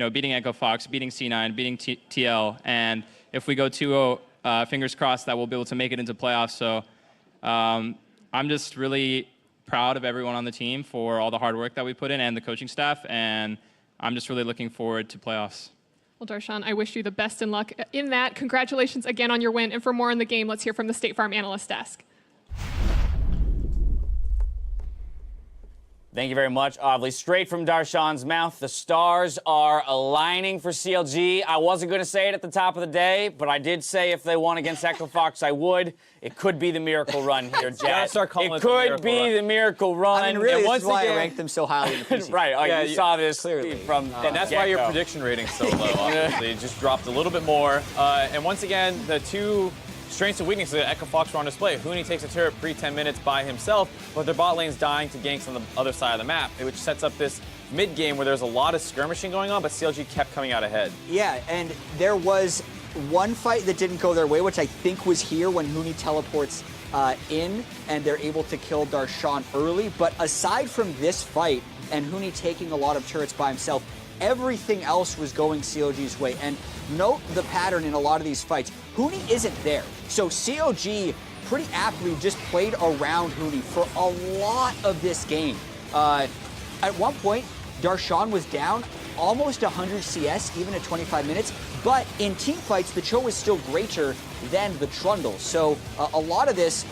Speaker 5: beating Echo Fox, beating C9, beating TL. And if we go 2-0, fingers crossed that we'll be able to make it into playoffs. So I'm just really proud of everyone on the team for all the hard work that we put in and the coaching staff. And I'm just really looking forward to playoffs.
Speaker 10: Well, Darshan, I wish you the best in luck in that. Congratulations again on your win. And for more on the game, let's hear from the State Farm Analyst Desk.
Speaker 4: Thank you very much, Obli. Straight from Darshan's mouth, the stars are aligning for CLG. I wasn't going to say it at the top of the day, but I did say if they won against Echo Fox, I would. It could be the miracle run here, Jack. It could be the miracle run.
Speaker 3: I mean, really, this is why I ranked them so highly in the preseason.
Speaker 4: Right,
Speaker 3: yeah,
Speaker 4: you saw this clearly from
Speaker 2: and that's why your prediction rating's so low, obviously. It just dropped a little bit more. And once again, the two strengths and weaknesses that Echo Fox were on display. Huni takes a turret pre-10 minutes by himself, but their bot lane's dying to ganks on the other side of the map, which sets up this mid-game where there's a lot of skirmishing going on, but CLG kept coming out ahead.
Speaker 3: Yeah, and there was one fight that didn't go their way, which I think was here when Huni teleports in and they're able to kill Darshan early. But aside from this fight and Huni taking a lot of turrets by himself, everything else was going CLG's way. And note the pattern in a lot of these fights. Huni isn't there. So CLG pretty aptly just played around Huni for a lot of this game. At one point, Darshan was down almost 100 CS, even at 25 minutes. But in team fights, the Cho was still greater than the Trundle. So a lot of this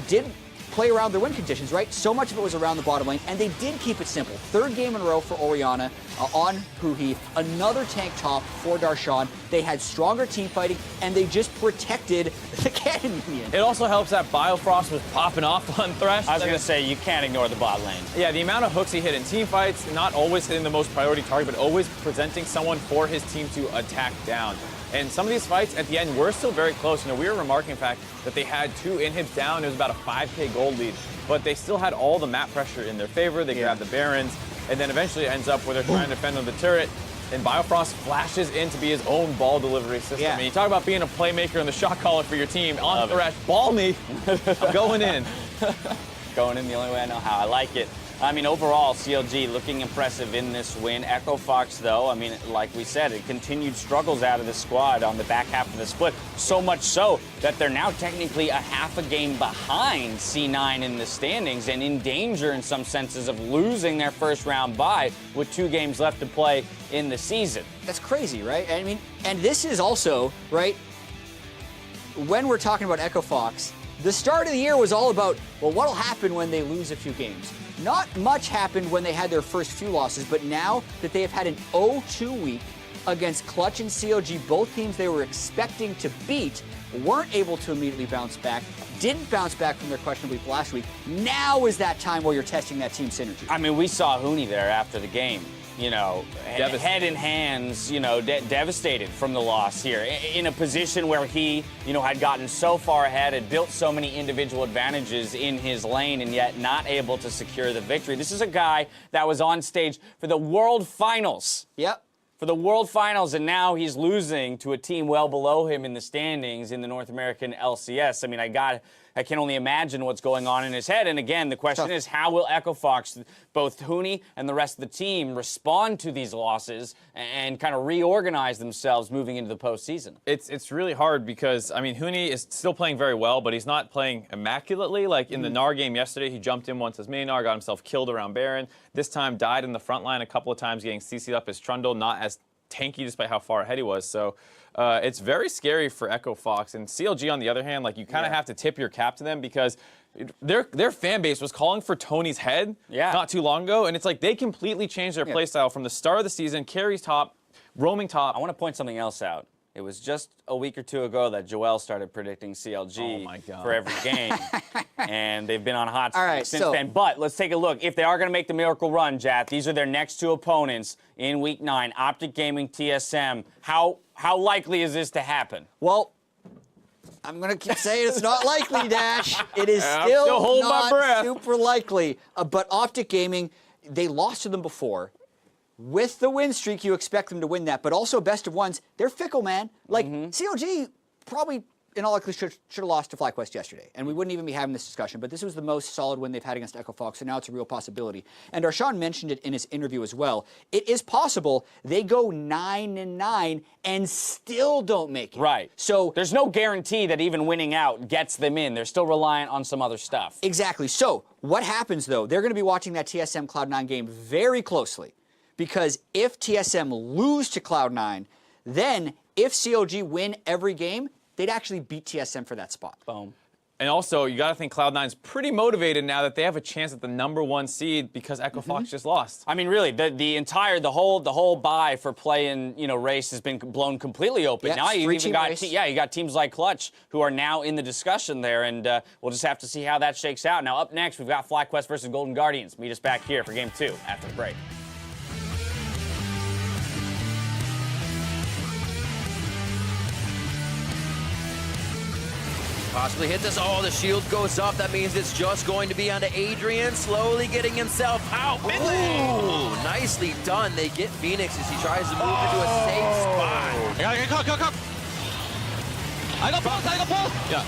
Speaker 3: did play around their win conditions, right? So much of it was around the bottom lane, and they did keep it simple. 3rd game in a row for Orianna on Huhi, another tank top for Darshan. They had stronger team fighting, and they just protected the Cannon Minion.
Speaker 2: It also helps that Biofrost was popping off on Thresh.
Speaker 4: I was going to say, you can't ignore the bot lane.
Speaker 2: Yeah, the amount of hooks he hit in team fights, not always hitting the most priority target, but always presenting someone for his team to attack down. And some of these fights at the end were still very close. We were remarking the fact that they had 2 inhibs down. It was about a 5K gold lead, but they still had all the map pressure in their favor. They grabbed the Barons, and then eventually it ends up where they're trying to defend on the turret, and Biofrost flashes in to be his own ball delivery system. And you talk about being a playmaker and the shot caller for your team. On Thresh, ball me. I'm going in.
Speaker 4: Going in the only way I know how. I like it. I mean, overall, CLG looking impressive in this win. Echo Fox, though, I mean, like we said, it continued struggles out of the squad on the back half of the split. So much so that they're now technically a half a game behind C9 in the standings and in danger in some senses of losing their first round bye with 2 games left to play in the season.
Speaker 3: That's crazy, right? I mean, and this is also, right, when we're talking about Echo Fox, the start of the year was all about, well, what'll happen when they lose a few games? Not much happened when they had their first few losses, but now that they have had an 0-2 week against Clutch and CLG, both teams they were expecting to beat, weren't able to immediately bounce back, didn't bounce back from their questionable week last week. Now is that time where you're testing that team synergy.
Speaker 4: I mean, we saw Huni there after the game. you know,
Speaker 2: Devastated.
Speaker 4: head in hands, you know, devastated from the loss here. In a position where he, you know, had gotten so far ahead, had built so many individual advantages in his lane, and yet not able to secure the victory. This is a guy that was on stage for the World Finals.
Speaker 3: Yep.
Speaker 4: For the World Finals, and now he's losing to a team well below him in the standings in the North American LCS. I mean, I can only imagine what's going on in his head. And again, the question is, how will Echo Fox, both Huni and the rest of the team, respond to these losses and kind of reorganize themselves moving into the postseason?
Speaker 2: It's really hard because, I mean, Huni is still playing very well, but he's not playing immaculately. Like in the Gnar game yesterday, he jumped in once as mini Gnar, got himself killed around Baron. This time died in the front line a couple of times, getting CC'd up as Trundle, not as tanky despite how far ahead he was. So it's very scary for Echo Fox. And CLG, on the other hand, like you kind of have to tip your cap to them because their fan base was calling for Tony's head not too long ago. And it's like they completely changed their playstyle from the start of the season, carries top, roaming top.
Speaker 4: I want to point something else out. It was just a week or two ago that Joel started predicting CLG for every game. And they've been on hot streak since then. But let's take a look. If they are going to make the miracle run, Jack, these are their next two opponents in Week 9, Optic Gaming, TSM. How likely is this to happen?
Speaker 3: Well, I'm going to keep saying it's not likely, Dash. It is still not super likely. But Optic Gaming, they lost to them before. With the win streak, you expect them to win that. But also, best of ones, they're fickle, man. Like, CLG probably, in all likelihood, should have lost to FlyQuest yesterday. And we wouldn't even be having this discussion. But this was the most solid win they've had against Echo Fox, and now it's a real possibility. And Darshan mentioned it in his interview as well. It is possible they go 9-9 and still don't make it.
Speaker 4: Right.
Speaker 3: So
Speaker 4: there's no guarantee that even winning out gets them in. They're still reliant on some other stuff.
Speaker 3: Exactly. So what happens, though? They're going to be watching that TSM Cloud9 game very closely. Because if TSM lose to Cloud9, then if CLG win every game, they'd actually beat TSM for that spot.
Speaker 4: Boom.
Speaker 2: And also, you got to think Cloud9's pretty motivated now that they have a chance at the #1 seed because Echo Fox just lost.
Speaker 4: I mean, really, the whole buy for play-in, you know, race has been blown completely open.
Speaker 3: Yeah,
Speaker 4: now you even got
Speaker 3: you
Speaker 4: got teams like Clutch who are now in the discussion there, and we'll just have to see how that shakes out. Now up next, we've got FlyQuest versus Golden Guardians. Meet us back here for Game 2 after the break.
Speaker 8: Possibly hit this. Oh, the shield goes up. That means it's just going to be onto Adrian, slowly getting himself out. Ooh, nicely done. They get Phoenix as he tries to move into a safe spot.
Speaker 6: I got both. Yeah.